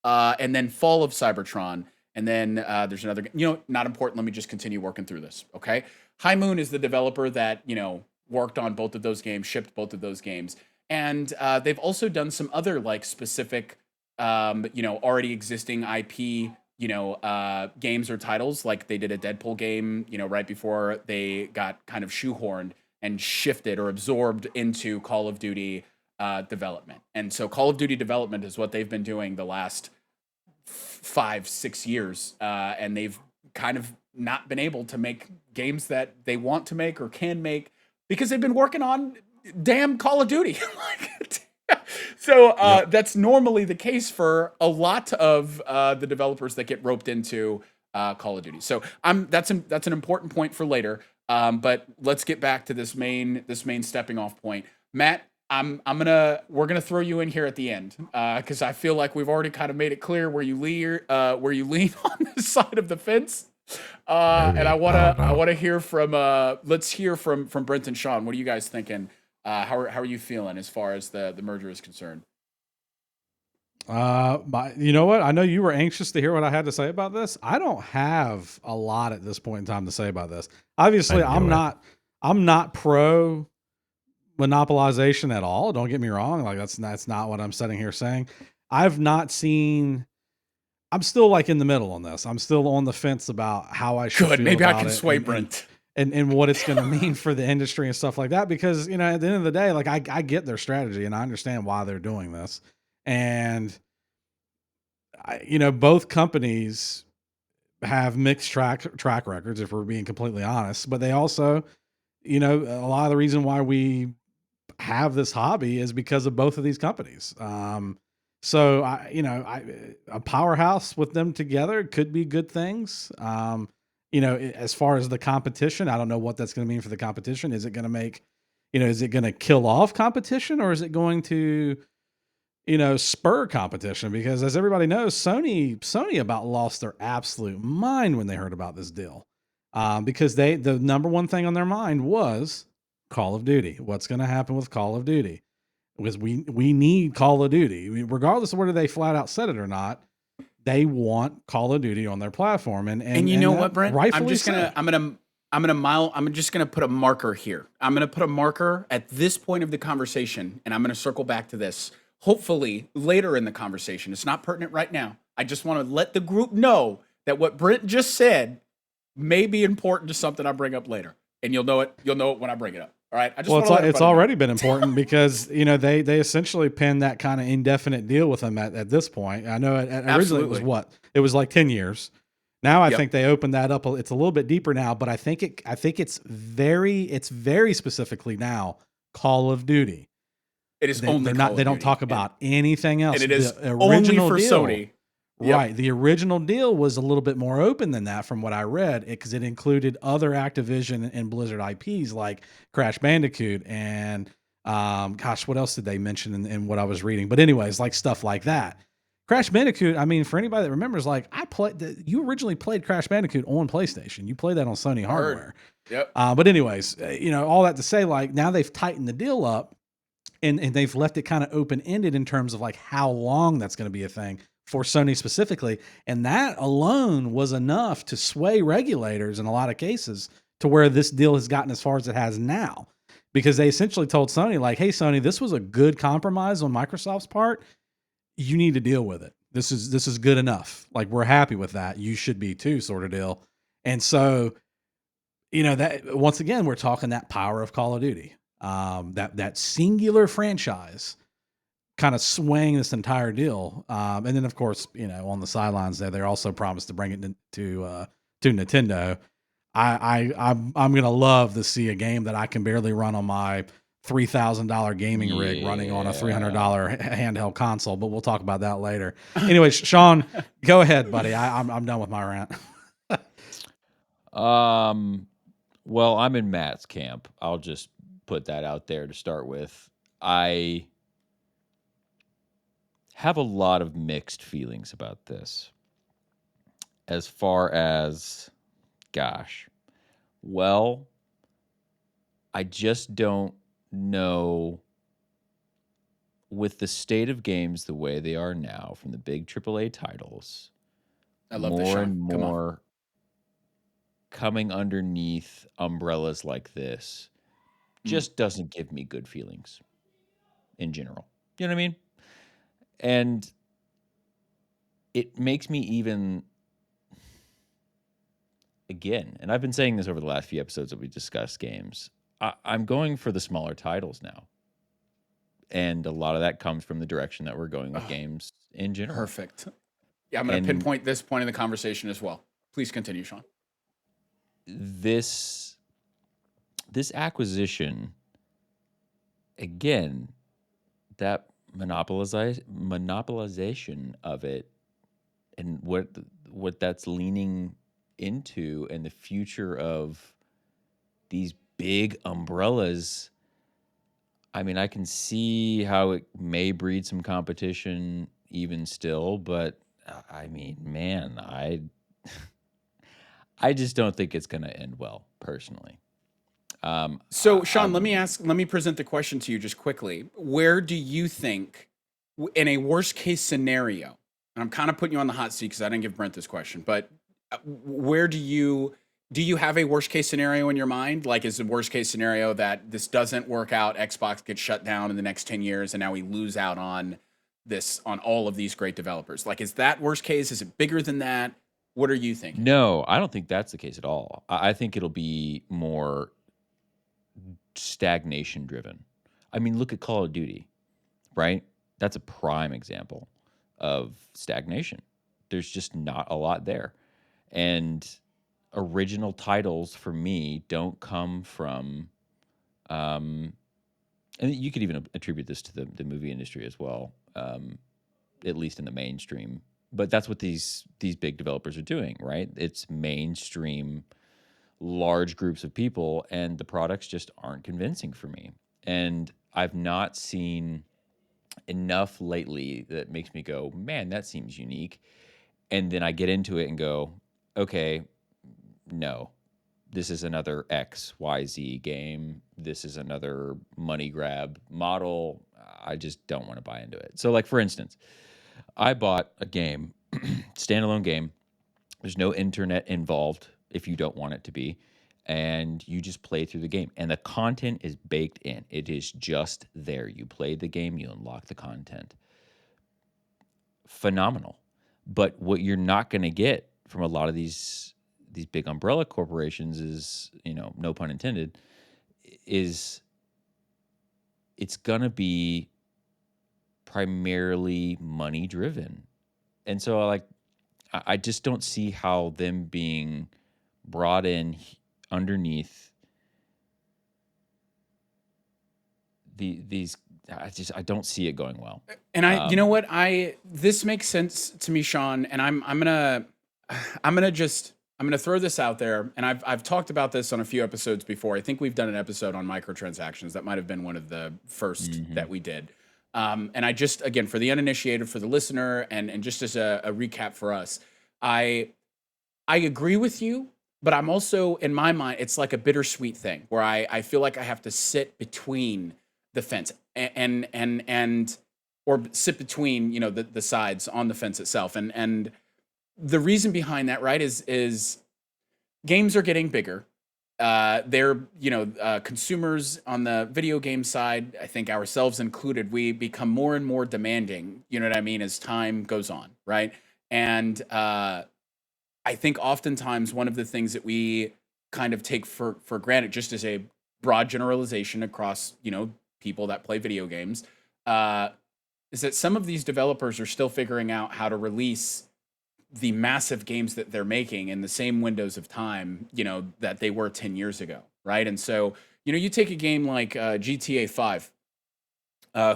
Speaker 2: and then Fall of Cybertron. And then there's another, you know, not important. Let me just continue working through this. Okay. High Moon is the developer that, you know, worked on both of those games, shipped both of those games. And they've also done some other like specific, you know, already existing IP, you know, games or titles. Like they did a Deadpool game, you know, right before they got kind of shoehorned and shifted or absorbed into Call of Duty development. And so Call of Duty development is what they've been doing the last 5-6 years. And they've kind of not been able to make games that they want to make or can make because they've been working on damn Call of Duty. So that's normally the case for a lot of the developers that get roped into Call of Duty. So that's an important point for later. But let's get back to this main stepping off point. Matt, we're gonna throw you in here at the end because I feel like we've already kind of made it clear where you lean on this side of the fence. And I wanna hear from let's hear from Brent and Sean. What are you guys thinking? How are you feeling as far as the merger is concerned?
Speaker 1: You know what? I know you were anxious to hear what I had to say about this. I don't have a lot at this point in time to say about this. Obviously, I'm not pro monopolization at all. Don't get me wrong. Like that's not what I'm sitting here saying. I've not seen. I'm still like in the middle on this. I'm still on the fence about how I should. Good. Feel
Speaker 2: Maybe
Speaker 1: about
Speaker 2: I can sway Brent.
Speaker 1: And what it's going to mean for the industry and stuff like that. Because, you know, at the end of the day, like I get their strategy and I understand why they're doing this. And, you know, both companies have mixed track records, if we're being completely honest. But they also, you know, a lot of the reason why we have this hobby is because of both of these companies. So a powerhouse with them together could be good things. You know, as far as the competition, I don't know what that's going to mean for the competition. Is it going to make, you know, is it going to kill off competition, or is it going to, you know, spur competition? Because as everybody knows, Sony about lost their absolute mind when they heard about this deal. Because the number one thing on their mind was Call of Duty. What's going to happen with Call of Duty? Because we need Call of Duty. I mean, regardless of whether they flat out said it or not, they want Call of Duty on their platform. And
Speaker 2: you know what, Brent? I'm just
Speaker 1: gonna
Speaker 2: put a marker here. I'm gonna put a marker at this point of the conversation, and I'm gonna circle back to this. Hopefully later in the conversation. It's not pertinent right now. I just want to let the group know that what Brent just said may be important to something I bring up later, and you'll know it. You'll know it when I bring it up. All right.
Speaker 1: It's already been important because, you know, they essentially pinned that kind of indefinite deal with them at this point. I know originally it was what? It was like 10 years. Now I think they opened that up. It's a little bit deeper now, but I think it's very specifically now Call of Duty.
Speaker 2: It is only
Speaker 1: they don't talk about anything else.
Speaker 2: And it is only for Sony.
Speaker 1: Yep. Right. The original deal was a little bit more open than that from what I read, because it included other Activision and Blizzard IPs like Crash Bandicoot and, what else did they mention in what I was reading? But anyways, like stuff like that. Crash Bandicoot, I mean, for anybody that remembers, like you originally played Crash Bandicoot on PlayStation. You played that on Sony hardware.
Speaker 2: Yep.
Speaker 1: But anyways, you know, all that to say, like now they've tightened the deal up and they've left it kind of open-ended in terms of like how long that's going to be a thing for Sony specifically. And that alone was enough to sway regulators in a lot of cases to where this deal has gotten as far as it has now, because they essentially told Sony like, hey, Sony, this was a good compromise on Microsoft's part. You need to deal with it. This is good enough. Like, we're happy with that. You should be too, sort of deal. And so, you know, that once again, we're talking that power of Call of Duty, that singular franchise kind of swaying this entire deal. And then of course, you know, on the sidelines there, they're also promised to bring it to Nintendo. I'm going to love to see a game that I can barely run on my $3,000 gaming rig running on a $300 handheld console, but we'll talk about that later. Anyways, Sean, go ahead, buddy. I'm done with my rant.
Speaker 4: Well, I'm in Matt's camp. I'll just put that out there to start with. I have a lot of mixed feelings about this. As far as, gosh, well, I just don't know, with the state of games the way they are now from the big AAA titles,
Speaker 2: I love
Speaker 4: more and more coming underneath umbrellas like this just doesn't give me good feelings in general. You know what I mean? And it makes me even, again, and I've been saying this over the last few episodes that we discussed games, I'm going for the smaller titles now. And a lot of that comes from the direction that we're going with games in general.
Speaker 2: Perfect. Yeah, I'm going to pinpoint this point in the conversation as well. Please continue, Sean.
Speaker 4: This acquisition, again, that monopolization of it and what that's leaning into, and the future of these big umbrellas. I mean, I can see how it may breed some competition even still, but I mean, man, I just don't think it's going to end well, personally.
Speaker 2: So, Sean, let me present the question to you just quickly. Where do you think in a worst case scenario, and I'm kind of putting you on the hot seat because I didn't give Brent this question, but where do you have a worst case scenario in your mind? Like, is the worst case scenario that this doesn't work out, Xbox gets shut down in the next 10 years, and now we lose out on all of these great developers? Like, is that worst case? Is it bigger than that? What are you thinking?
Speaker 4: No, I don't think that's the case at all. I think it'll be more stagnation driven. I mean, look at Call of Duty, right? That's a prime example of stagnation. There's just not a lot there. And original titles for me don't come from, and you could even attribute this to the movie industry as well, at least in the mainstream. But that's what these big developers are doing, right? It's mainstream, large groups of people, and the products just aren't convincing for me. And I've not seen enough lately that makes me go, man, that seems unique. And then I get into it and go, okay, no, this is another XYZ game. This is another money grab model. I just don't want to buy into it. So, like, for instance, I bought a game, standalone game. There's no internet involved if you don't want it to be. And you just play through the game. And the content is baked in. It is just there. You play the game, you unlock the content. Phenomenal. But what you're not going to get from a lot of these big umbrella corporations is, no pun intended, is it's going to be primarily money driven. And so I just don't see how them being brought in underneath these I don't see it going well.
Speaker 2: And you know what, this makes sense to me, Sean, and I'm gonna throw this out there, and I've talked about this on a few episodes before. I think we've done an episode on microtransactions. That might have been one of the first that we did. And I just, again, for the uninitiated, for the listener, and just as a recap for us, I agree with you, but I'm also, in my mind, it's like a bittersweet thing where I feel like I have to sit between the fence or sit between, the sides on the fence itself. And the reason behind that, right, is games are getting bigger. They're, consumers on the video game side, I think ourselves included, we become more and more demanding, you know what I mean, as time goes on, right? And I think oftentimes one of the things that we kind of take for granted, just as a broad generalization across, people that play video games, is that some of these developers are still figuring out how to release the massive games that they're making in the same windows of time, that they were 10 years ago, right? And so, you take a game like GTA 5,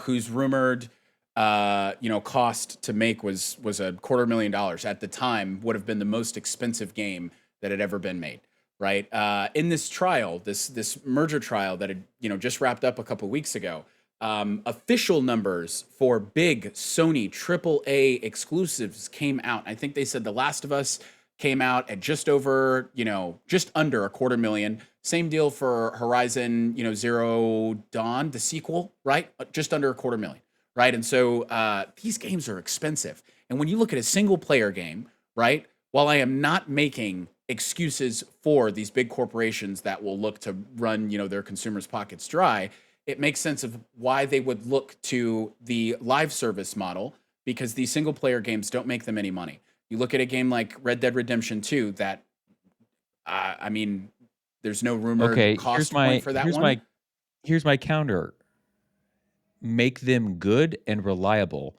Speaker 2: whose rumored, cost to make was $250,000 at the time, would have been the most expensive game that had ever been made, right? In this trial, this merger trial that had, just wrapped up a couple weeks ago, official numbers for big Sony AAA exclusives came out. I think they said The Last of Us came out at just over, just under $250,000. Same deal for Horizon, Zero Dawn, the sequel, right? Just under $250,000, right? And so these games are expensive. And when you look at a single player game, right? While I am not making excuses for these big corporations that will look to run, their consumers' pockets dry, it makes sense of why they would look to the live service model, because these single player games don't make them any money. You look at a game like Red Dead Redemption 2 that, there's no rumored cost point for that one.
Speaker 4: Here's my counter. Make them good and reliable,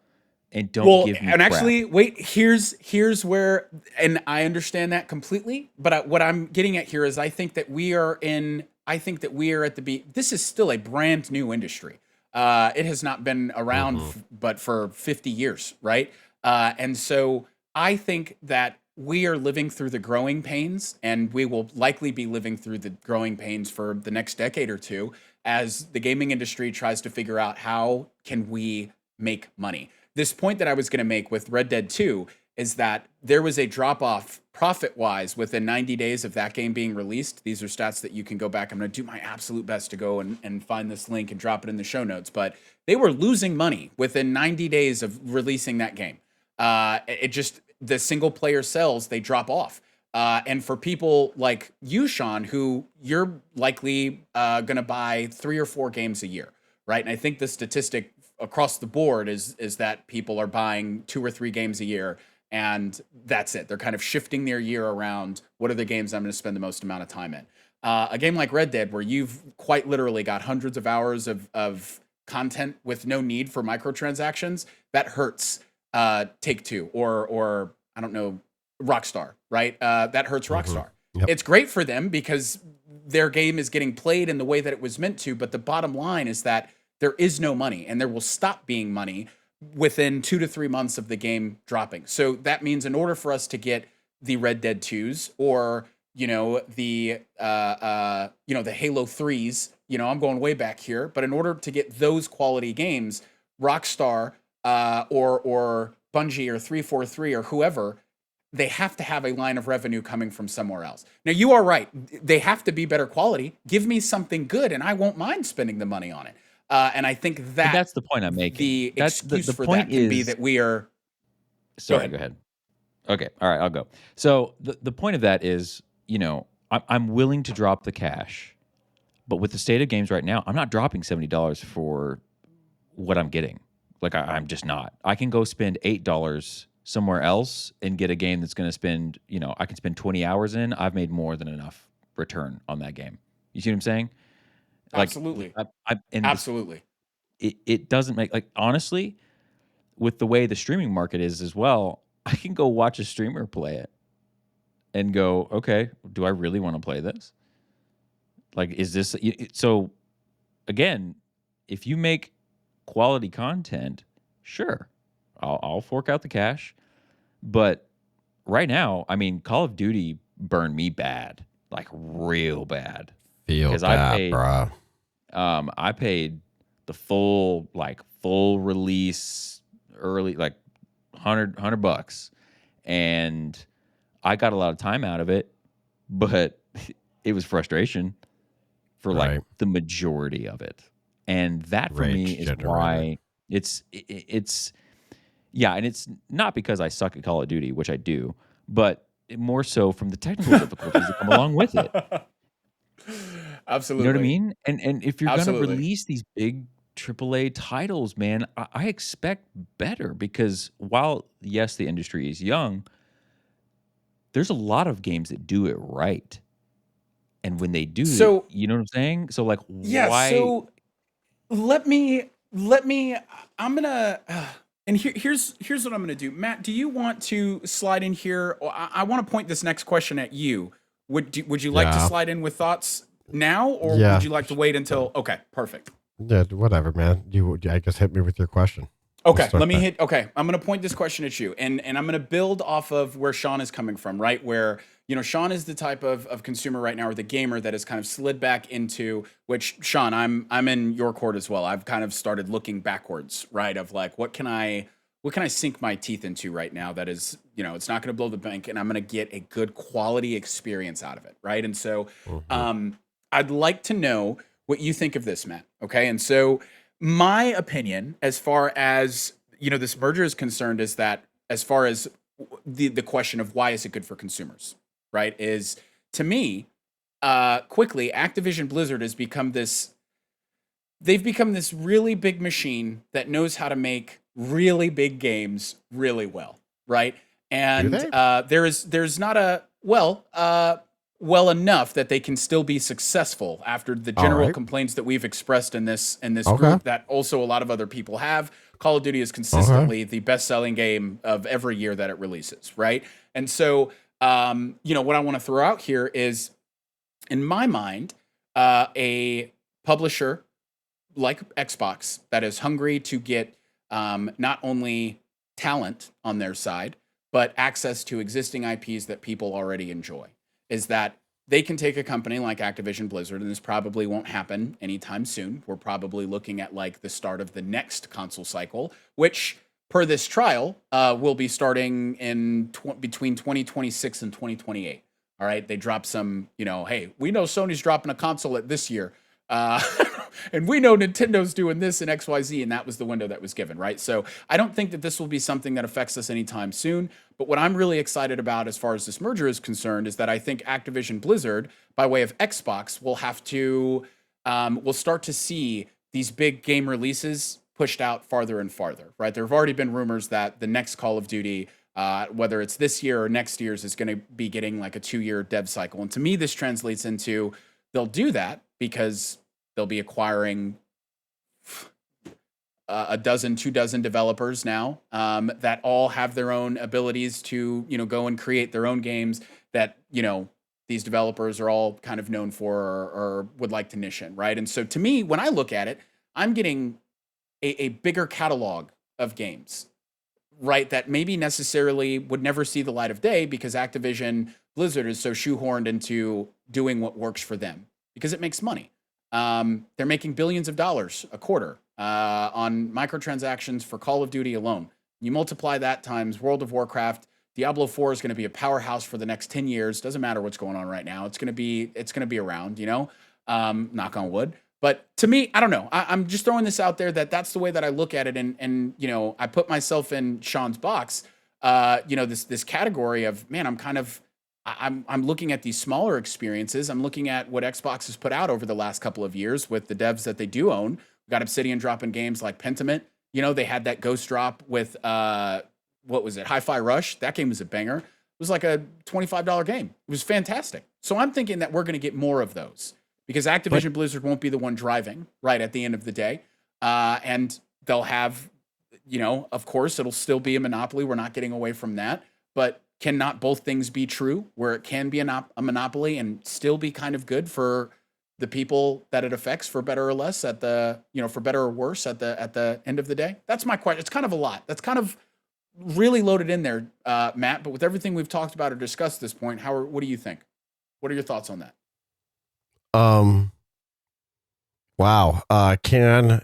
Speaker 4: and don't give me crap.
Speaker 2: Actually, wait, here's where, and I understand that completely, but what I'm getting at here is I think that we are at this is still a brand new industry. It has not been around but for 50 years, right? And so I think that we are living through the growing pains, and we will likely be living through the growing pains for the next decade or two as the gaming industry tries to figure out how can we make money. This point that I was going to make with Red Dead 2 is that there was a drop off profit wise within 90 days of that game being released. These are stats that you can go back. I'm going to do my absolute best to go and find this link and drop it in the show notes, but they were losing money within 90 days of releasing that game. The single player sales, they drop off. And for people like you, Sean, who you're likely going to buy 3 or 4 games a year, right? And I think the statistic across the board is that people are buying 2 or 3 games a year, and that's it. They're kind of shifting their year around what are the games I'm going to spend the most amount of time in. A game like Red Dead, where you've quite literally got hundreds of hours of content with no need for microtransactions, that hurts Take-Two or I don't know, Rockstar, right? That hurts Rockstar.
Speaker 3: Yep.
Speaker 2: It's great for them because their game is getting played in the way that it was meant to, but the bottom line is that there is no money, and there will stop being money within 2 to 3 months of the game dropping. So that means in order for us to get the Red Dead 2s or, the Halo 3s, I'm going way back here, but in order to get those quality games, Rockstar or Bungie or 343 or whoever, they have to have a line of revenue coming from somewhere else. Now, you are right. They have to be better quality. Give me something good, and I won't mind spending the money on it. And I think
Speaker 4: that's the point I'm making.
Speaker 2: The excuse for that can be that we are...
Speaker 4: Sorry, go ahead. Okay, all right, I'll go. So the point of that is, I'm willing to drop the cash, but with the state of games right now, I'm not dropping $70 for what I'm getting. Like, I'm just not. I can go spend $8 somewhere else and get a game that's going to spend, I can spend 20 hours in. I've made more than enough return on that game. You see what I'm saying?
Speaker 2: Absolutely. Absolutely.
Speaker 4: It doesn't make, honestly, with the way the streaming market is as well, I can go watch a streamer play it and go, okay, do I really want to play this? Like, is this... So, again, if you make quality content, sure, I'll fork out the cash. But right now, I mean, Call of Duty burned me bad, like real bad.
Speaker 3: Feel bad, bro.
Speaker 4: I paid the full release early, like $100, and I got a lot of time out of it, but it was frustration for like the majority of it, and that for me is why it's yeah, and it's not because I suck at Call of Duty, which I do, but more so from the technical difficulties that come along with it.
Speaker 2: Absolutely.
Speaker 4: You know what I mean? And if you're going to release these big AAA titles, man, I expect better, because while, yes, the industry is young, there's a lot of games that do it right. And when they do, you know what I'm saying? So, like, why?
Speaker 2: So let me, I'm going to... And here's what I'm going to do. Matt, do you want to slide in here? I want to point this next question at you. Would you like to slide in with thoughts now, or would you like to wait until... Okay, perfect.
Speaker 3: Yeah, whatever, man. I guess hit me with your question.
Speaker 2: Okay, let me hit... Okay, I'm going to point this question at you, and I'm going to build off of where Sean is coming from, right? Where, Sean is the type of consumer right now, or the gamer that has kind of slid back into, which, Sean, I'm in your court as well. I've kind of started looking backwards, right? Of like, what can I sink my teeth into right now that is, it's not going to blow the bank, and I'm going to get a good quality experience out of it, right? And so I'd like to know what you think of this, Matt, okay? And so my opinion, as far as, this merger is concerned, is that as far as the question of why is it good for consumers, right, is, to me, quickly, Activision Blizzard has become this... They've become this really big machine that knows how to make really big games really well, right? And there's not a... well enough that they can still be successful after the general complaints that we've expressed in this group, that also a lot of other people have. Call of Duty is consistently the best-selling game of every year that it releases, right? And so, what I want to throw out here is, in my mind, a publisher like Xbox that is hungry to get not only talent on their side, but access to existing IPs that people already enjoy, is that they can take a company like Activision Blizzard, and this probably won't happen anytime soon. We're probably looking at like the start of the next console cycle, which per this trial, will be starting in between 2026 and 2028. All right, they dropped some, hey, we know Sony's dropping a console at this year, and we know Nintendo's doing this and XYZ, and that was the window that was given, right? So I don't think that this will be something that affects us anytime soon. But what I'm really excited about as far as this merger is concerned is that I think Activision Blizzard, by way of Xbox, will have to, we'll start to see these big game releases pushed out farther and farther, right? There have already been rumors that the next Call of Duty, whether it's this year or next year's, is going to be getting like a 2-year dev cycle. And to me, this translates into they'll do that because they'll be acquiring a dozen, 24 developers now that all have their own abilities to, go and create their own games that, these developers are all kind of known for or would like to niche in, right? And so to me, when I look at it, I'm getting a bigger catalog of games, right, that maybe necessarily would never see the light of day because Activision Blizzard is so shoehorned into doing what works for them because it makes money. They're making billions of dollars a quarter on microtransactions for Call of Duty alone. You multiply that times World of Warcraft, Diablo 4 is going to be a powerhouse for the next 10 years. Doesn't matter what's going on right now. It's going to be around, knock on wood. But to me, I don't know. I'm just throwing this out there that's the way that I look at it. And I put myself in Sean's box, this category of, man, I'm looking at these smaller experiences. I'm looking at what Xbox has put out over the last couple of years with the devs that they do own. We got Obsidian dropping games like Pentiment. They had that Ghost drop with, what was it? Hi-Fi Rush. That game was a banger. It was like a $25 game. It was fantastic. So I'm thinking that we're going to get more of those because Activision Blizzard won't be the one driving right at the end of the day. And they'll have, of course, it'll still be a monopoly. We're not getting away from that. But cannot both things be true where it can be a monopoly and still be kind of good for the people that it affects, for better or less at the, for better or worse at the end of the day? That's my question. It's kind of a lot. That's kind of really loaded in there, Matt, but with everything we've talked about or discussed at this point, what do you think? What are your thoughts on that?
Speaker 3: Wow. Can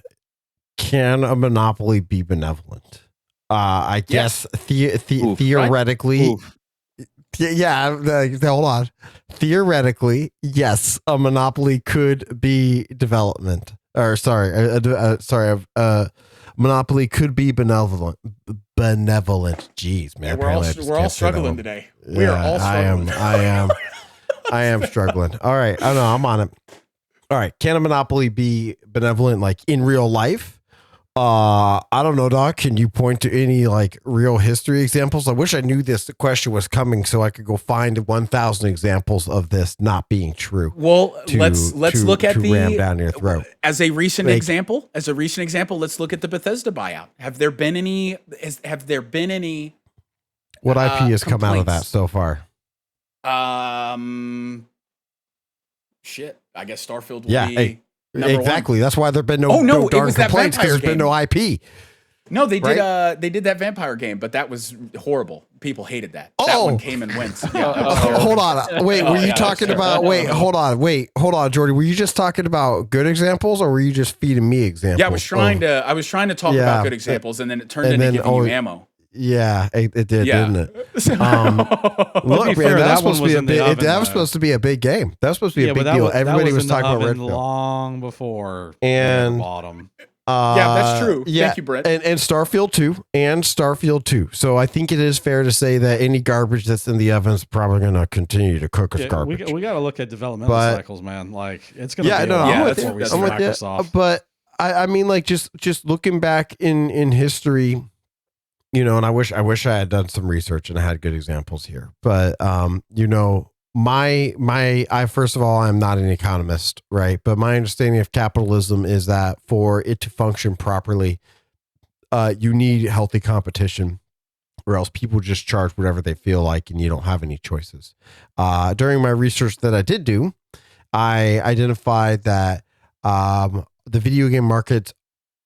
Speaker 3: a monopoly be benevolent? I guess theoretically,
Speaker 4: Oof.
Speaker 3: Hold on. Theoretically, yes, a monopoly could be development. Or monopoly could be benevolent. Jeez, man.
Speaker 2: Yeah, we're all struggling today. We are all struggling.
Speaker 3: I am struggling. All right. I know I'm on it. All right. Can a monopoly be benevolent like in real life? I don't know, Doc. Can you point to any like real history examples? I wish I knew this question was coming so I could go find 1,000 examples of this not being true.
Speaker 2: Well, let's look at the
Speaker 3: ram down your throat.
Speaker 2: As a recent example, let's look at the Bethesda buyout. Have there been any?
Speaker 3: What IP has come out of that so far?
Speaker 2: Shit. I guess Starfield will be.
Speaker 3: Exactly.
Speaker 2: One.
Speaker 3: That's why there've been no darn complaints because there's been no IP.
Speaker 2: No, they did. They did that vampire game, but that was horrible. People hated that. That one came and went. Yeah,
Speaker 3: hold on. Wait, were you talking about? Wait, hold on, Jordy. Were you just talking about good examples, or were you just feeding me examples?
Speaker 2: Yeah, I was trying to talk about good examples, and then it turned into giving you ammo.
Speaker 3: Yeah, it did, didn't it? Look, man, that was supposed to be a big game. That was supposed to be a big deal. Everybody was talking about Redfield
Speaker 1: long before
Speaker 3: and
Speaker 1: bottom.
Speaker 2: Yeah, that's true.
Speaker 3: Yeah,
Speaker 2: thank you, Brett.
Speaker 3: And Starfield 2. So I think it is fair to say that any garbage that's in the oven is probably going to continue to cook as garbage.
Speaker 1: We got to look at developmental cycles, man. Like it's going to be
Speaker 3: I'm with
Speaker 1: Microsoft.
Speaker 3: But I mean, like just looking back in history. And I wish I had done some research and I had good examples here. But I first of all, I'm not an economist, right? But my understanding of capitalism is that for it to function properly, you need healthy competition, or else people just charge whatever they feel like, and you don't have any choices. During my research that I did do, I identified that the video game market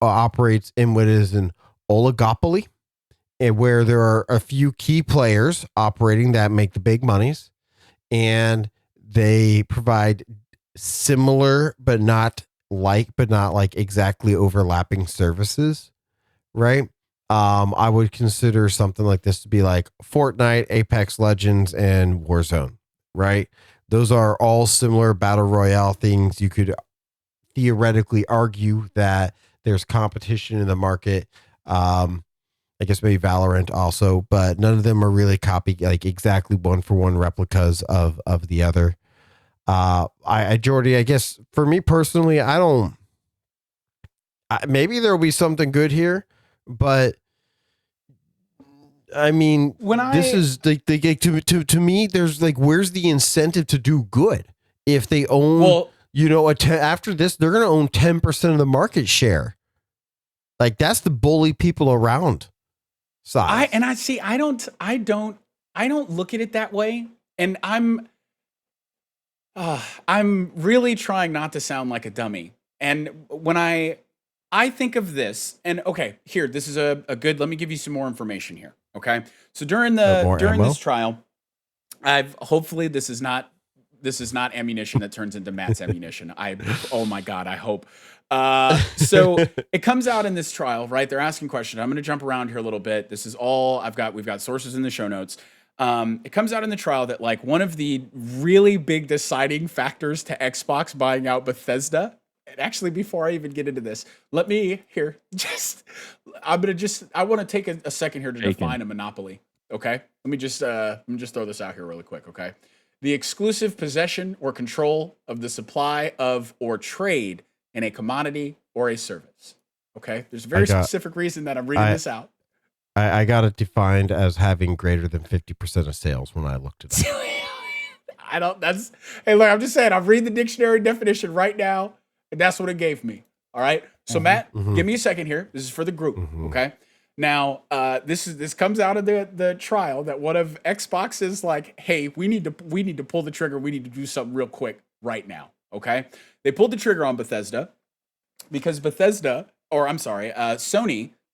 Speaker 3: operates in what is an oligopoly, and where there are a few key players operating that make the big monies, and they provide similar but not like exactly overlapping services, right? I would consider something like this to be like Fortnite, Apex Legends, and Warzone, right? Those are all similar battle royale things. You could theoretically argue that there's competition in the market. I guess maybe Valorant also, but none of them are really like exactly one for one replicas of the other. Jordy, I guess for me personally, maybe there'll be something good here, but I mean, this is to me, there's like, where's the incentive to do good if they own, after this, they're going to own 10% of the market share. Like, that's the bully people around side.
Speaker 2: I don't look at it that way. And I'm really trying not to sound like a dummy. And when I think of this, and okay, here, this is a good, let me give you some more information here. Okay. So during this trial, hopefully this is not ammunition that turns into Matt's ammunition. Oh my God, I hope. So it comes out in this trial, right? They're asking questions. I'm going to jump around here a little bit. This is all we've got sources in the show notes. It comes out in the trial that like one of the really big deciding factors to Xbox buying out Bethesda. And actually, before I even get into this, I want to take a second here to define a monopoly. Okay. Let me just throw this out here really quick. Okay. The exclusive possession or control of the supply of or trade in a commodity or a service. Okay. There's a very specific reason that I'm reading this out.
Speaker 3: I got it defined as having greater than 50% of sales when I looked it up.
Speaker 2: Hey, look, I'm just saying, I'm reading the dictionary definition right now, and that's what it gave me. All right. So Matt, give me a second here. This is for the group. Okay. Now, this comes out of the trial that one of Xbox is like, hey, we need to pull the trigger. We need to do something real quick right now. Okay. They pulled the trigger on Bethesda because Sony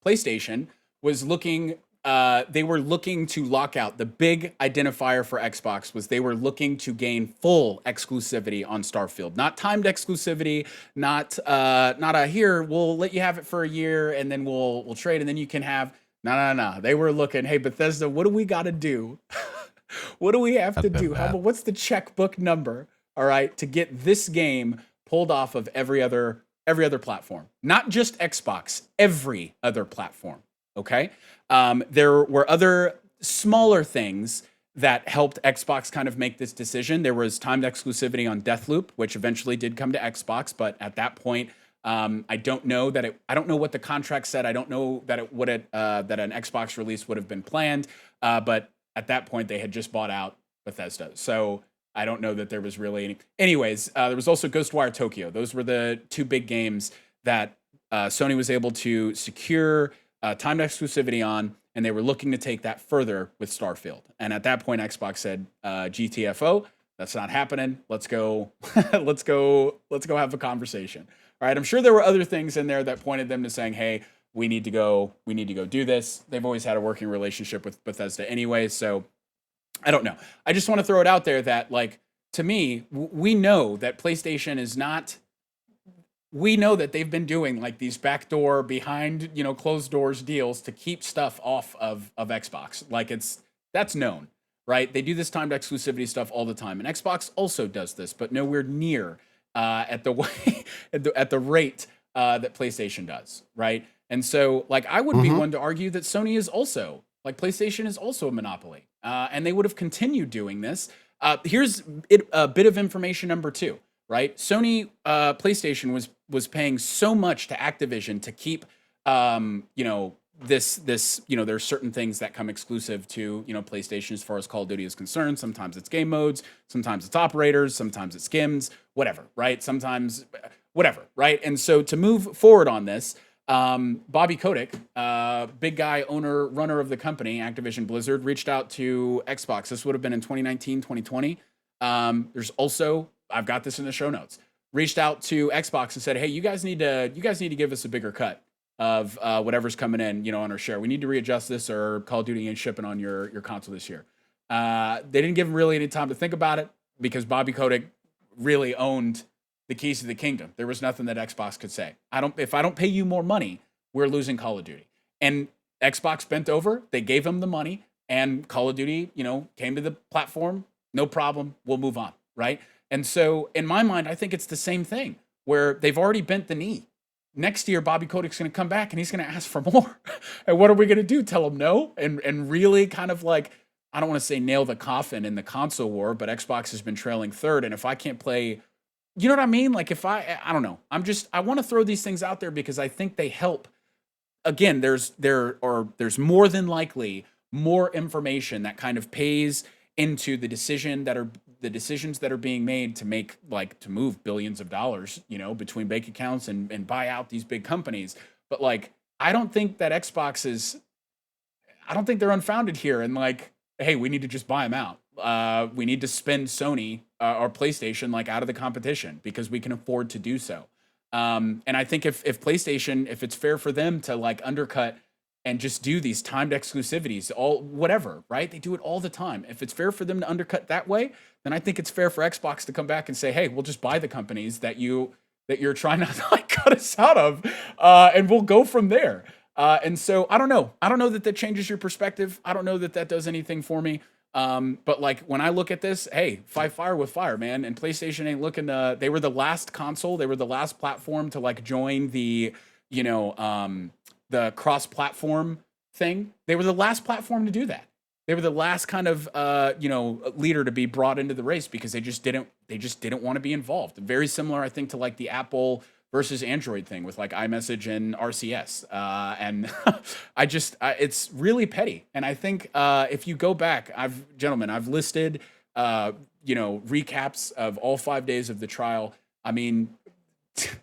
Speaker 2: PlayStation was looking. They were looking to lock out. The big identifier for Xbox was they were looking to gain full exclusivity on Starfield, not timed exclusivity, not a here, we'll let you have it for a year and then we'll trade and then you can have. No. They were looking, hey, Bethesda, what do we got to do? What do we have to do? What's the checkbook number? All right, to get this game pulled off of every other platform, not just Xbox, every other platform. Okay. There were other smaller things that helped Xbox kind of make this decision. There was timed exclusivity on Deathloop, which eventually did come to Xbox, but at that point, I don't know what the contract said. I don't know that that an Xbox release would have been planned. But at that point, they had just bought out Bethesda, so I don't know that there was really any. Anyways, there was also Ghostwire Tokyo. Those were the two big games that Sony was able to secure timed exclusivity on, and they were looking to take that further with Starfield. And at that point, Xbox said, GTFO, that's not happening. Let's go have a conversation. All right. I'm sure there were other things in there that pointed them to saying, hey, we need to go do this. They've always had a working relationship with Bethesda anyway. So I don't know. I just want to throw it out there that, like, to me, we know that PlayStation is not. We know that they've been doing like these backdoor behind, closed doors deals to keep stuff off of Xbox. Like that's known, right? They do this timed exclusivity stuff all the time. And Xbox also does this, but nowhere near at the rate that PlayStation does, right? And so like I would be one to argue that Sony is also, like, PlayStation is also a monopoly. And they would have continued doing this. Here's a bit of information number 2. Right, Sony PlayStation was paying so much to Activision to keep, this, there's certain things that come exclusive to, PlayStation as far as Call of Duty is concerned. Sometimes it's game modes, sometimes it's operators, sometimes it's skins, whatever, right? Sometimes whatever, right? And so to move forward on this, Bobby Kotick, big guy, owner, runner of the company, Activision Blizzard, reached out to Xbox. This would have been in 2019, 2020. There's also, I've got this in the show notes, reached out to Xbox and said, hey, you guys need to give us a bigger cut of whatever's coming in, on our share. We need to readjust this, or Call of Duty ain't shipping on your console this year. They didn't give him really any time to think about it because Bobby Kotick really owned the keys to the kingdom. There was nothing that Xbox could say. If I don't pay you more money, we're losing Call of Duty. And Xbox bent over, they gave them the money, and Call of Duty, came to the platform. No problem. We'll move on, right? And so in my mind, I think it's the same thing where they've already bent the knee. Next year, Bobby Kotick's going to come back and he's going to ask for more. And what are we going to do? Tell him no? And really kind of like, I don't want to say nail the coffin in the console war, but Xbox has been trailing third. And if I can't play, you know what I mean? Like if I don't know. I want to throw these things out there because I think they help. Again, there's more than likely more information that kind of pays into the decisions that are being made to move billions of dollars, between bank accounts and buy out these big companies. But like, I don't think that I don't think they're unfounded here. And like, hey, we need to just buy them out. We need to spin Sony or PlayStation like out of the competition because we can afford to do so. And I think if PlayStation, if it's fair for them to like undercut and just do these timed exclusivities, whatever, right? They do it all the time. If it's fair for them to undercut that way, then I think it's fair for Xbox to come back and say, hey, we'll just buy the companies that you're trying to like cut us out of, and we'll go from there. And so I don't know. I don't know that changes your perspective. I don't know that does anything for me. But like when I look at this, hey, fight fire with fire, man. And PlayStation ain't looking they were the last console, they were the last platform to like join the cross-platform thing. They were the last platform to do that. They were the last kind of leader to be brought into the race because they just didn't want to be involved. Very similar, I think, to like the Apple versus Android thing with like iMessage and RCS. And it's really petty. And I think if you go back, I've listed recaps of all 5 days of the trial. I mean,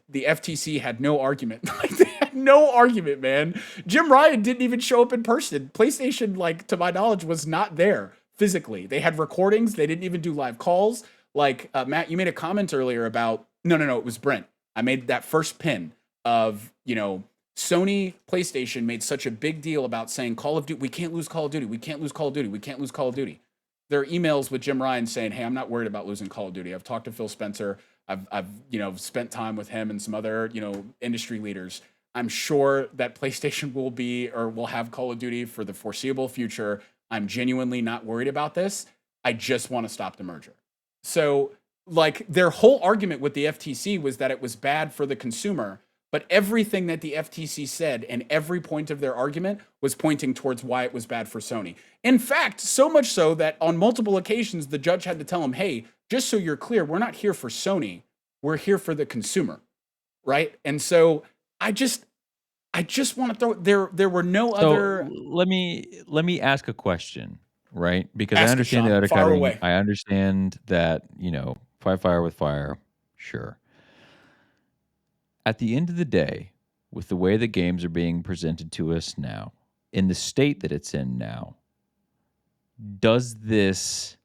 Speaker 2: the FTC had no argument. Like they had no argument, man. Jim Ryan didn't even show up in person. PlayStation, like to my knowledge, was not there physically. They had recordings. They didn't even do live calls. Like Matt, you made a comment earlier about no, it was Brent. I made that first pin of, Sony PlayStation made such a big deal about saying Call of Duty, we can't lose Call of Duty. We can't lose Call of Duty. We can't lose Call of Duty. There are emails with Jim Ryan saying, hey, I'm not worried about losing Call of Duty. I've talked to Phil Spencer. I've spent time with him and some other, industry leaders. I'm sure that PlayStation will have Call of Duty for the foreseeable future. I'm genuinely not worried about this. I just want to stop the merger. So like their whole argument with the FTC was that it was bad for the consumer, but everything that the FTC said and every point of their argument was pointing towards why it was bad for Sony. In fact, so much so that on multiple occasions, the judge had to tell him, hey, just so you're clear, we're not here for Sony. We're here for the consumer, right? And so I just want to throw there were no other.
Speaker 4: Let me ask a question, right? Because I understand the undercutting. I understand that, fight fire with fire, sure. At the end of the day, with the way the games are being presented to us now, in the state that it's in now, does this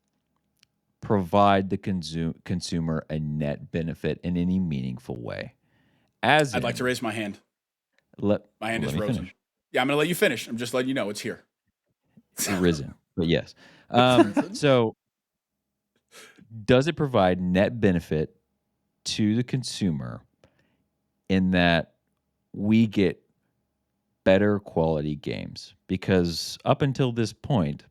Speaker 4: provide the consumer a net benefit in any meaningful way?
Speaker 2: I'd like to raise my hand. My hand is risen. Finish. Yeah, I'm going to let you finish. I'm just letting you know it's here.
Speaker 4: It's risen, but yes. So does it provide net benefit to the consumer in that we get better quality games? Because up until this point,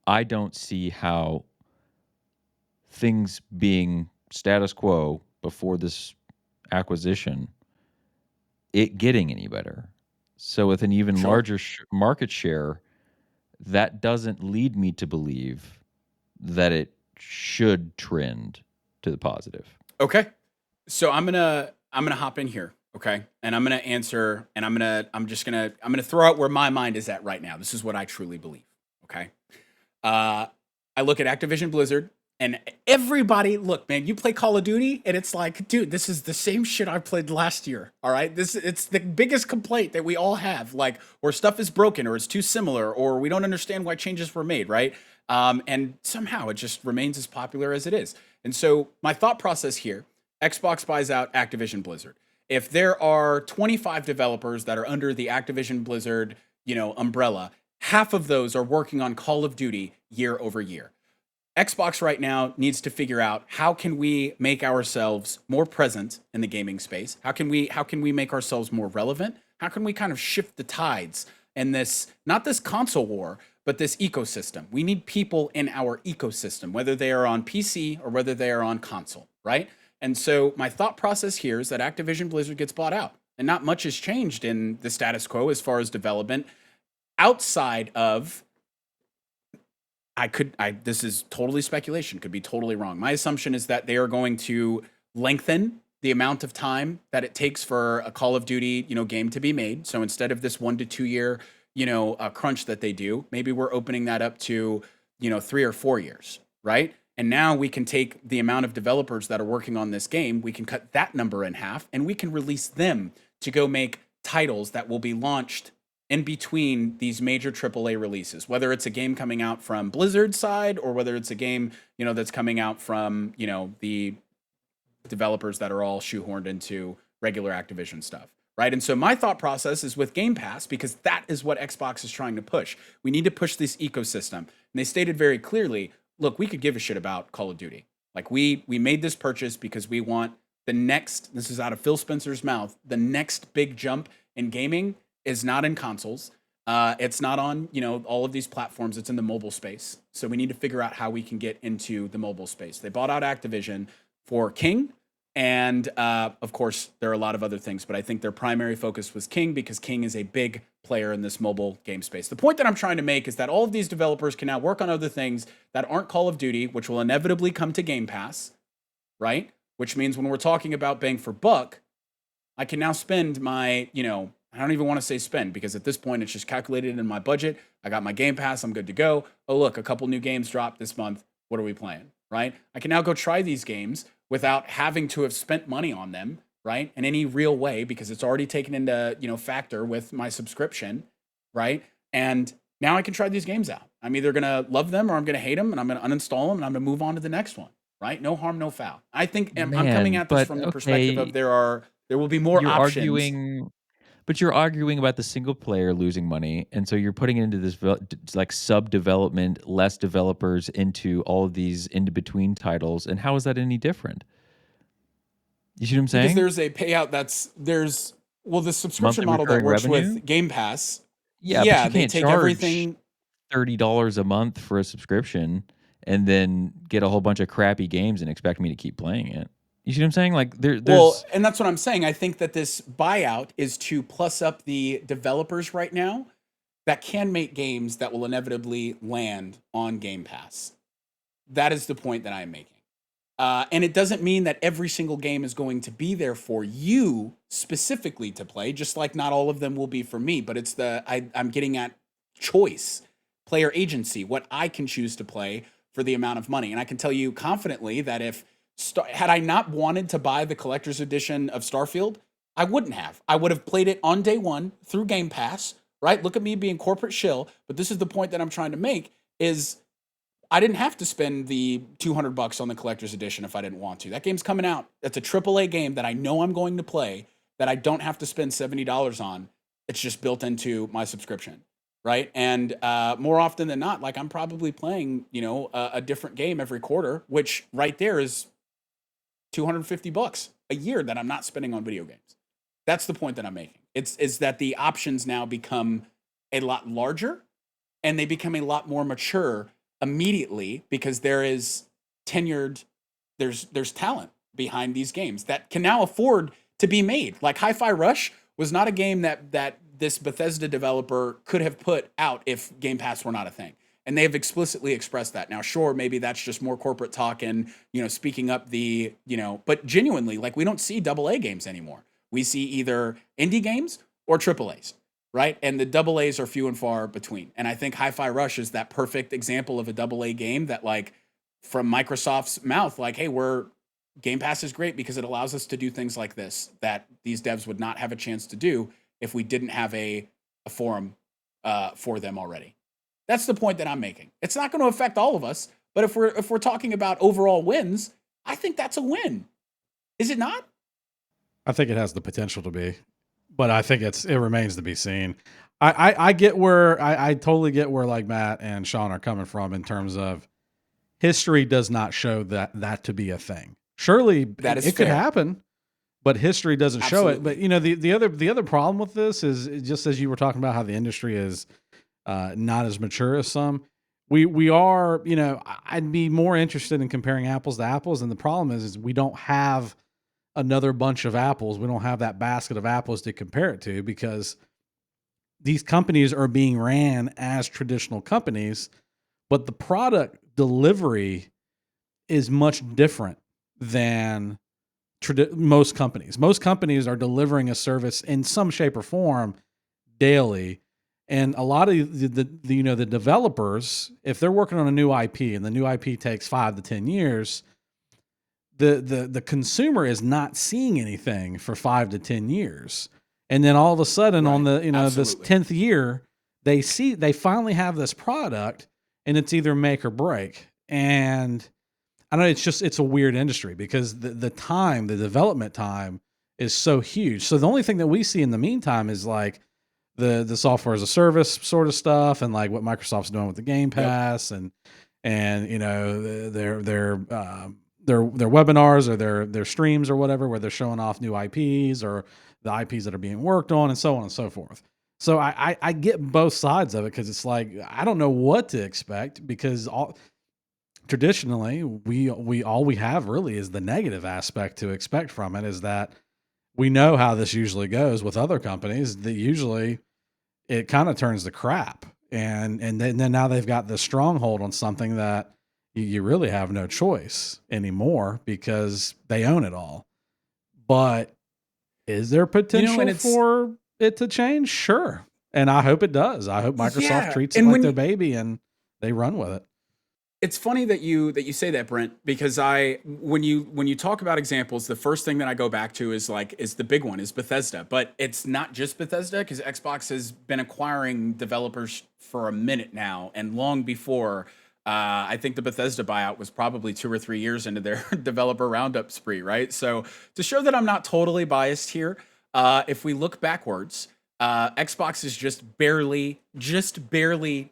Speaker 4: I don't see how things being status quo before this acquisition, it getting any better. So with an even larger market share, that doesn't lead me to believe that it should trend to the positive.
Speaker 2: Okay. So I'm gonna hop in here, okay? And I'm gonna answer, and I'm gonna throw out where my mind is at right now. This is what I truly believe, okay? I look at Activision Blizzard, and everybody, look, man, you play Call of Duty, and it's like, dude, this is the same shit I played last year, all right? It's the biggest complaint that we all have, like, or stuff is broken, or it's too similar, or we don't understand why changes were made, right? And somehow it just remains as popular as it is. And so my thought process here, Xbox buys out Activision Blizzard. If there are 25 developers that are under the Activision Blizzard, umbrella, half of those are working on Call of Duty year over year. Xbox right now needs to figure out how can we make ourselves more present in the gaming space? How can we make ourselves more relevant? How can we kind of shift the tides in this, not this console war, but this ecosystem? We need people in our ecosystem, whether they are on PC or whether they are on console, right? And so my thought process here is that Activision Blizzard gets bought out, and not much has changed in the status quo as far as development outside of, this is totally speculation, could be totally wrong. My assumption is that they are going to lengthen the amount of time that it takes for a Call of Duty, game to be made. So instead of this 1 to 2 year, crunch that they do, maybe we're opening that up to, 3 or 4 years, right? And now we can take the amount of developers that are working on this game, we can cut that number in half, and we can release them to go make titles that will be launched in between these major AAA releases, whether it's a game coming out from Blizzard's side or whether it's a game, that's coming out from, the developers that are all shoehorned into regular Activision stuff, right? And so my thought process is with Game Pass, because that is what Xbox is trying to push. We need to push this ecosystem. And they stated very clearly, look, we could give a shit about Call of Duty. Like we made this purchase because we want the next, this is out of Phil Spencer's mouth, the next big jump in gaming is not in consoles. It's not on, all of these platforms. It's in the mobile space. So we need to figure out how we can get into the mobile space. They bought out Activision for King. And of course, there are a lot of other things, but I think their primary focus was King because King is a big player in this mobile game space. The point that I'm trying to make is that all of these developers can now work on other things that aren't Call of Duty, which will inevitably come to Game Pass, right? Which means when we're talking about bang for buck, I can now spend my, I don't even want to say spend because at this point it's just calculated in my budget. I got my Game Pass. I'm good to go. Oh, look, a couple new games dropped this month. What are we playing, right? I can now go try these games without having to have spent money on them, right? In any real way because it's already taken into, factor with my subscription, right? And now I can try these games out. I'm either going to love them or I'm going to hate them and I'm going to uninstall them and I'm going to move on to the next one, right? No harm, no foul. I think I'm coming at this from the perspective of there will be more options.
Speaker 4: But you're arguing about the single player losing money, and so you're putting it into this like sub-development, less developers into all of these in-between titles, and how is that any different? You see what I'm saying?
Speaker 2: Because there's a payout the subscription model that works with Game Pass.
Speaker 4: Yeah, but you can't take everything $30 a month for a subscription and then get a whole bunch of crappy games and expect me to keep playing it. You see what I'm saying? Like
Speaker 2: Well, and that's what I'm saying. I think that this buyout is to plus up the developers right now that can make games that will inevitably land on Game Pass. That is the point that I'm making. And it doesn't mean that every single game is going to be there for you specifically to play, just like not all of them will be for me. But it's I'm getting at choice, player agency, what I can choose to play for the amount of money. And I can tell you confidently that had I not wanted to buy the collector's edition of Starfield, I wouldn't have. I would have played it on day one through Game Pass, right? Look at me being corporate shill, but this is the point that I'm trying to make is I didn't have to spend the $200 on the collector's edition if I didn't want to. That game's coming out. That's a AAA game that I know I'm going to play that I don't have to spend $70 on. It's just built into my subscription, right? And more often than not, like I'm probably playing, a different game every quarter, which right there is $250 a year that I'm not spending on video games. That's the point that I'm making. It's that the options now become a lot larger and they become a lot more mature immediately because there is there's talent behind these games that can now afford to be made. Like Hi-Fi Rush was not a game that this Bethesda developer could have put out if Game Pass were not a thing. And they have explicitly expressed that. Now, sure, maybe that's just more corporate talk and, speaking up but genuinely, like we don't see AA games anymore. We see either indie games or AAAs, right? And the AAs are few and far between. And I think Hi-Fi Rush is that perfect example of a AA game that like from Microsoft's mouth, like, hey, Game Pass is great because it allows us to do things like this that these devs would not have a chance to do if we didn't have a forum for them already. That's the point that I'm making. It's not going to affect all of us, but if we're talking about overall wins, I think that's a win. Is it not?
Speaker 1: I think it has the potential to be, but I think it remains to be seen. I get where I totally get where like Matt and Sean are coming from in terms of history does not show that to be a thing. Surely it could happen. but history doesn't show it. But the other problem with this is, just as you were talking about how the industry is not as mature as some. We are, I'd be more interested in comparing apples to apples. And the problem is we don't have another bunch of apples. We don't have that basket of apples to compare it to, because these companies are being ran as traditional companies, but the product delivery is much different than most companies. Most companies are delivering a service in some shape or form daily. And a lot of the developers, if they're working on a new IP and the new IP takes 5 to 10 years, the consumer is not seeing anything for 5 to 10 years. And then all of a sudden on the, this 10th year, they finally have this product, and it's either make or break. And I know it's a weird industry, because the development time is so huge. So the only thing that we see in the meantime is like the software as a service sort of stuff, and like what Microsoft's doing with the Game Pass, and their webinars or their streams or whatever, where they're showing off new IPs or the IPs that are being worked on, and so on and so forth. So I get both sides of it, because it's like I don't know what to expect, because traditionally all we have really is the negative aspect to expect from it, is that we know how this usually goes with other companies, that usually it kind of turns to crap. And then now they've got this stronghold on something that you really have no choice anymore, because they own it all. But is there potential for it to change? Sure. And I hope it does. I hope Microsoft treats it like their baby and they run with it.
Speaker 2: It's funny that you say that, Brent, because when you talk about examples, the first thing that I go back to is the big one is Bethesda. But it's not just Bethesda, because Xbox has been acquiring developers for a minute now, and long before. I think the Bethesda buyout was probably 2 or 3 years into their developer roundup spree, right? So to show that I'm not totally biased here, if we look backwards, Xbox is just barely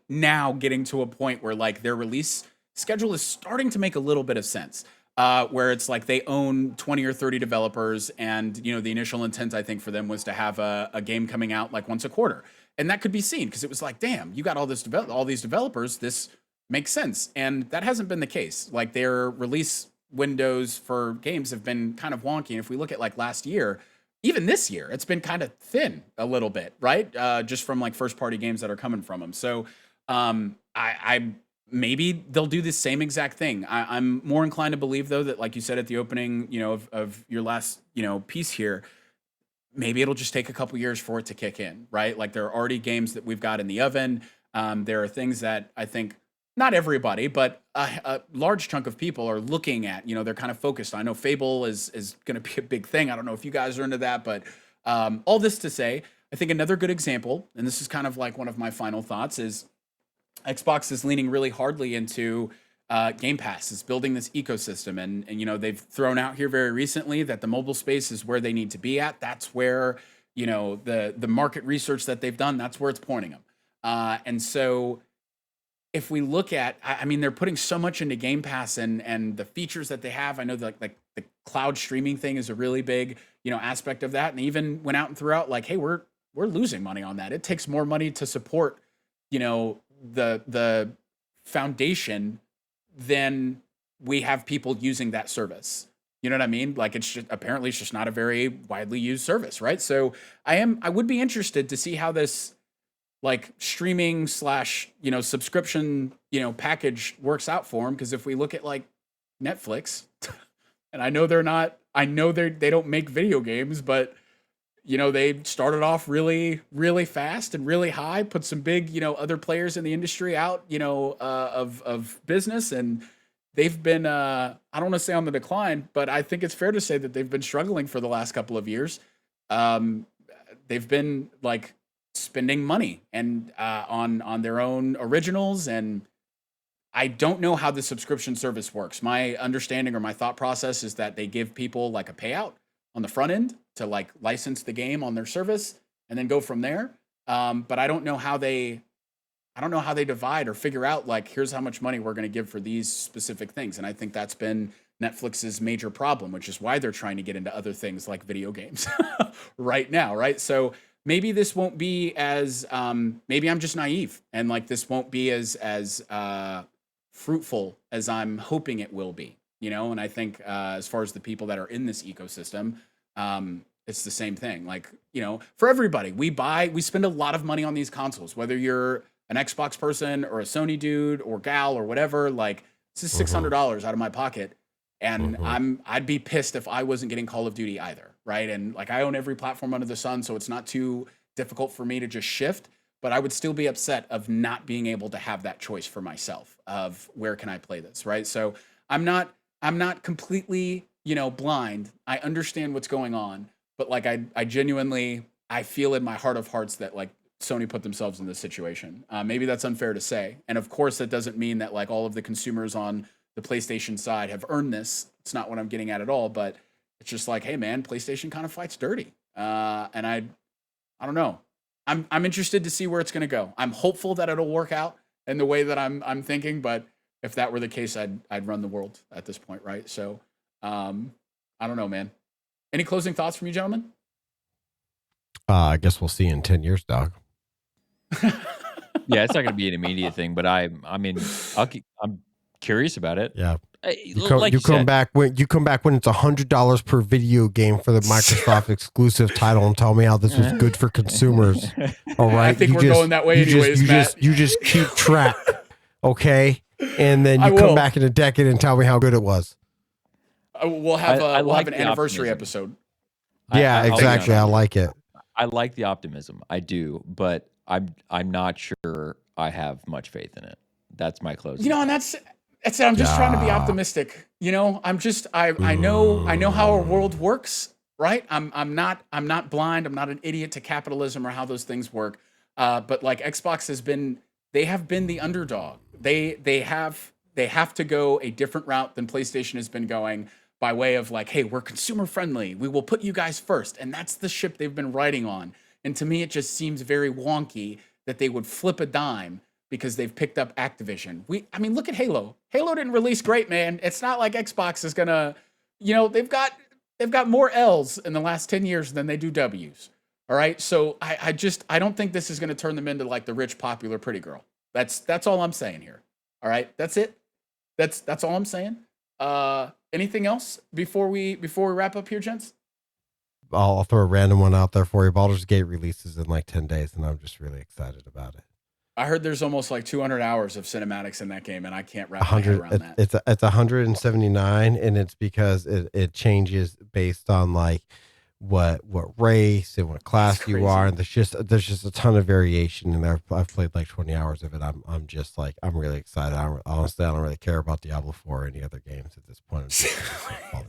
Speaker 2: now getting to a point where like their release schedule is starting to make a little bit of sense, where it's like they own 20 or 30 developers, and the initial intent I think for them was to have a game coming out like once a quarter, and that could be seen because it was like, damn, you got all these developers, this makes sense, and that hasn't been the case. Like their release windows for games have been kind of wonky, and if we look at like last year, even this year, it's been kind of thin a little bit, right? Just from like first party games that are coming from them. So I maybe they'll do the same exact thing. I'm more inclined to believe, though, that like you said at the opening, of your last, piece here, maybe it'll just take a couple years for it to kick in, right? Like there are already games that we've got in the oven. There are things that I think not everybody, but a large chunk of people are looking at, they're kind of focused. I know Fable is going to be a big thing. I don't know if you guys are into that, but all this to say, I think another good example, and this is kind of like one of my final thoughts, is Xbox is leaning really hardly into Game Pass, is building this ecosystem. And they've thrown out here very recently that the mobile space is where they need to be at. That's where, the market research that they've done, that's where it's pointing them. And so if we look at, I mean, they're putting so much into Game Pass and the features that they have. I know that like the cloud streaming thing is a really big, aspect of that. And even went out and threw out like, hey, we're losing money on that. It takes more money to support, the foundation than we have people using that service. You know what I mean? Like it's just not a very widely used service, right? So I would be interested to see how this like streaming / subscription, package works out for them. Because if we look at like Netflix, and I know they don't make video games, but they started off really, really fast and really high, put some big, other players in the industry out, of business, and they've been, I don't want to say on the decline, but I think it's fair to say that they've been struggling for the last couple of years. They've been like spending money and on their own originals, and I don't know how the subscription service works. My understanding or my thought process is that they give people like a payout on the front end to like license the game on their service and then go from there. But I don't know how they divide or figure out like, here's how much money we're going to give for these specific things. And I think that's been Netflix's major problem, which is why they're trying to get into other things like video games right now, right? So maybe this won't be as maybe I'm just naive, and like this won't be as fruitful as I'm hoping it will be, you know. And I think as far as the people that are in this ecosystem, it's the same thing. Like, you know, for everybody, we spend a lot of money on these consoles, whether you're an Xbox person or a Sony dude or gal or whatever. Like, this is $600 out of my pocket, and I'd be pissed if I wasn't getting Call of Duty either, right? And like, I own every platform under the sun, so it's not too difficult for me to just shift. But I would still be upset of not being able to have that choice for myself of where can I play this, right? So I'm not completely, you know, blind. I understand what's going on, but like I genuinely, I feel in my heart of hearts that like Sony put themselves in this situation. Maybe that's unfair to say. And of course, that doesn't mean that like all of the consumers on the PlayStation side have earned this. It's not what I'm getting at all, but it's just like, hey man, PlayStation kind of fights dirty. And I don't know. I'm interested to see where it's going to go. I'm hopeful that it'll work out in the way that I'm thinking, but if that were the case, I'd run the world at this point, right? So, I don't know, man. Any closing thoughts from you, gentlemen?
Speaker 3: I guess we'll see in 10 years, dog.
Speaker 4: Yeah, it's not going to be an immediate thing, but I'm curious about it.
Speaker 3: Yeah. You come back when it's $100 per video game for the Microsoft exclusive title and tell me how this was good for consumers. All right.
Speaker 2: I think we're going that way anyways, Matt.
Speaker 3: You just keep track. Okay. And then you come back in a decade and tell me how good it was.
Speaker 2: We'll have an anniversary episode.
Speaker 3: Yeah, exactly. I like it.
Speaker 4: I like the optimism. I do, but I'm not sure I have much faith in it. That's my closing.
Speaker 2: You know, and that's I'm just trying to be optimistic. You know, I know how our world works, right? I'm not blind. I'm not an idiot to capitalism or how those things work. But like Xbox they have been the underdog. They have to go a different route than PlayStation has been going by way of like, hey, we're consumer friendly. We will put you guys first. And that's the ship they've been riding on. And to me, it just seems very wonky that they would flip a dime because they've picked up Activision. I mean, look at Halo. Halo didn't release great, man. It's not like Xbox is gonna, you know, they've got more L's in the last 10 years than they do W's. All right. So I don't think this is gonna turn them into like the rich, popular, pretty girl. That's all I'm saying here. All right. That's it. That's all I'm saying. Anything else before we wrap up here, gents?
Speaker 3: I'll throw a random one out there for you. Baldur's Gate releases in like 10 days, and I'm just really excited about it.
Speaker 2: I heard there's almost like 200 hours of cinematics in that game, and I can't wrap my head around that.
Speaker 3: It's 179, and it's because it changes based on like what race and what class you are, and there's just a ton of variation in there. I've played like 20 hours of it. I'm just like, I'm really excited. Honestly, I don't really care about Diablo 4 or any other games at this point.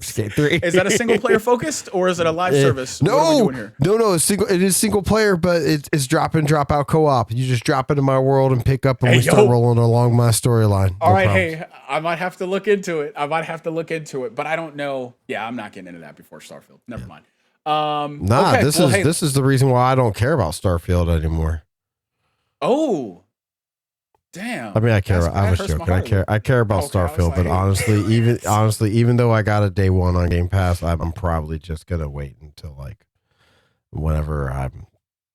Speaker 3: Skate 3.
Speaker 2: Is that a single player focused or is it a live service?
Speaker 3: No, what are we doing here? No. It is single player, but it's drop in, drop out co-op. You just drop into my world and pick up, and we start rolling along my storyline.
Speaker 2: All right, hey, I might have to look into it. But I don't know. Yeah, I'm not getting into that before Starfield. Never mind.
Speaker 3: Okay, this is the reason why I don't care about Starfield anymore.
Speaker 2: Oh, damn.
Speaker 3: I mean, I care. I was joking. I care about Starfield, but honestly, even though I got a day one on Game Pass, I'm probably just gonna wait until like whenever I'm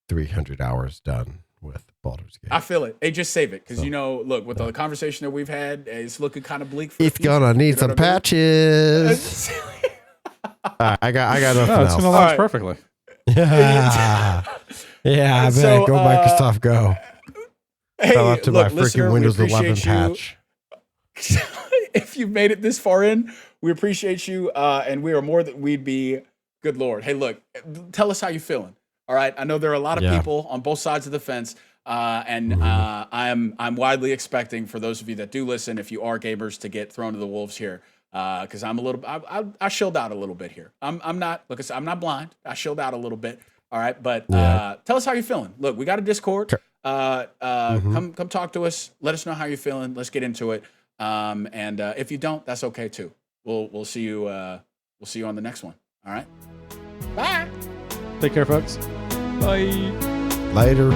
Speaker 3: 300 hours done with Baldur's Gate.
Speaker 2: I feel it. Hey, just save it because you know, look, with the conversation that we've had, it's looking kind of bleak.
Speaker 3: It's gonna need some patches. I got nothing else.
Speaker 1: It's gonna launch perfectly.
Speaker 3: Yeah, I bet. Go Microsoft, go.
Speaker 2: Hey,
Speaker 3: fell out to
Speaker 2: look,
Speaker 3: my freaking Windows 11 patch.
Speaker 2: If you've made it this far in, we appreciate you, and we are more than we'd be. Good Lord. Hey, look, tell us how you're feeling. All right, I know there are a lot of people on both sides of the fence, and I'm widely expecting for those of you that do listen, if you are gamers, to get thrown to the wolves here. Because I'm a little, I chilled out a little bit here. I'm not blind. I chilled out a little bit. All right, but tell us how you're feeling. Look, we got a Discord. Come talk to us. Let us know how you're feeling. Let's get into it. And if you don't, that's okay too. We'll see you. We'll see you on the next one. All right. Bye.
Speaker 1: Take care, folks.
Speaker 4: Bye.
Speaker 3: Later.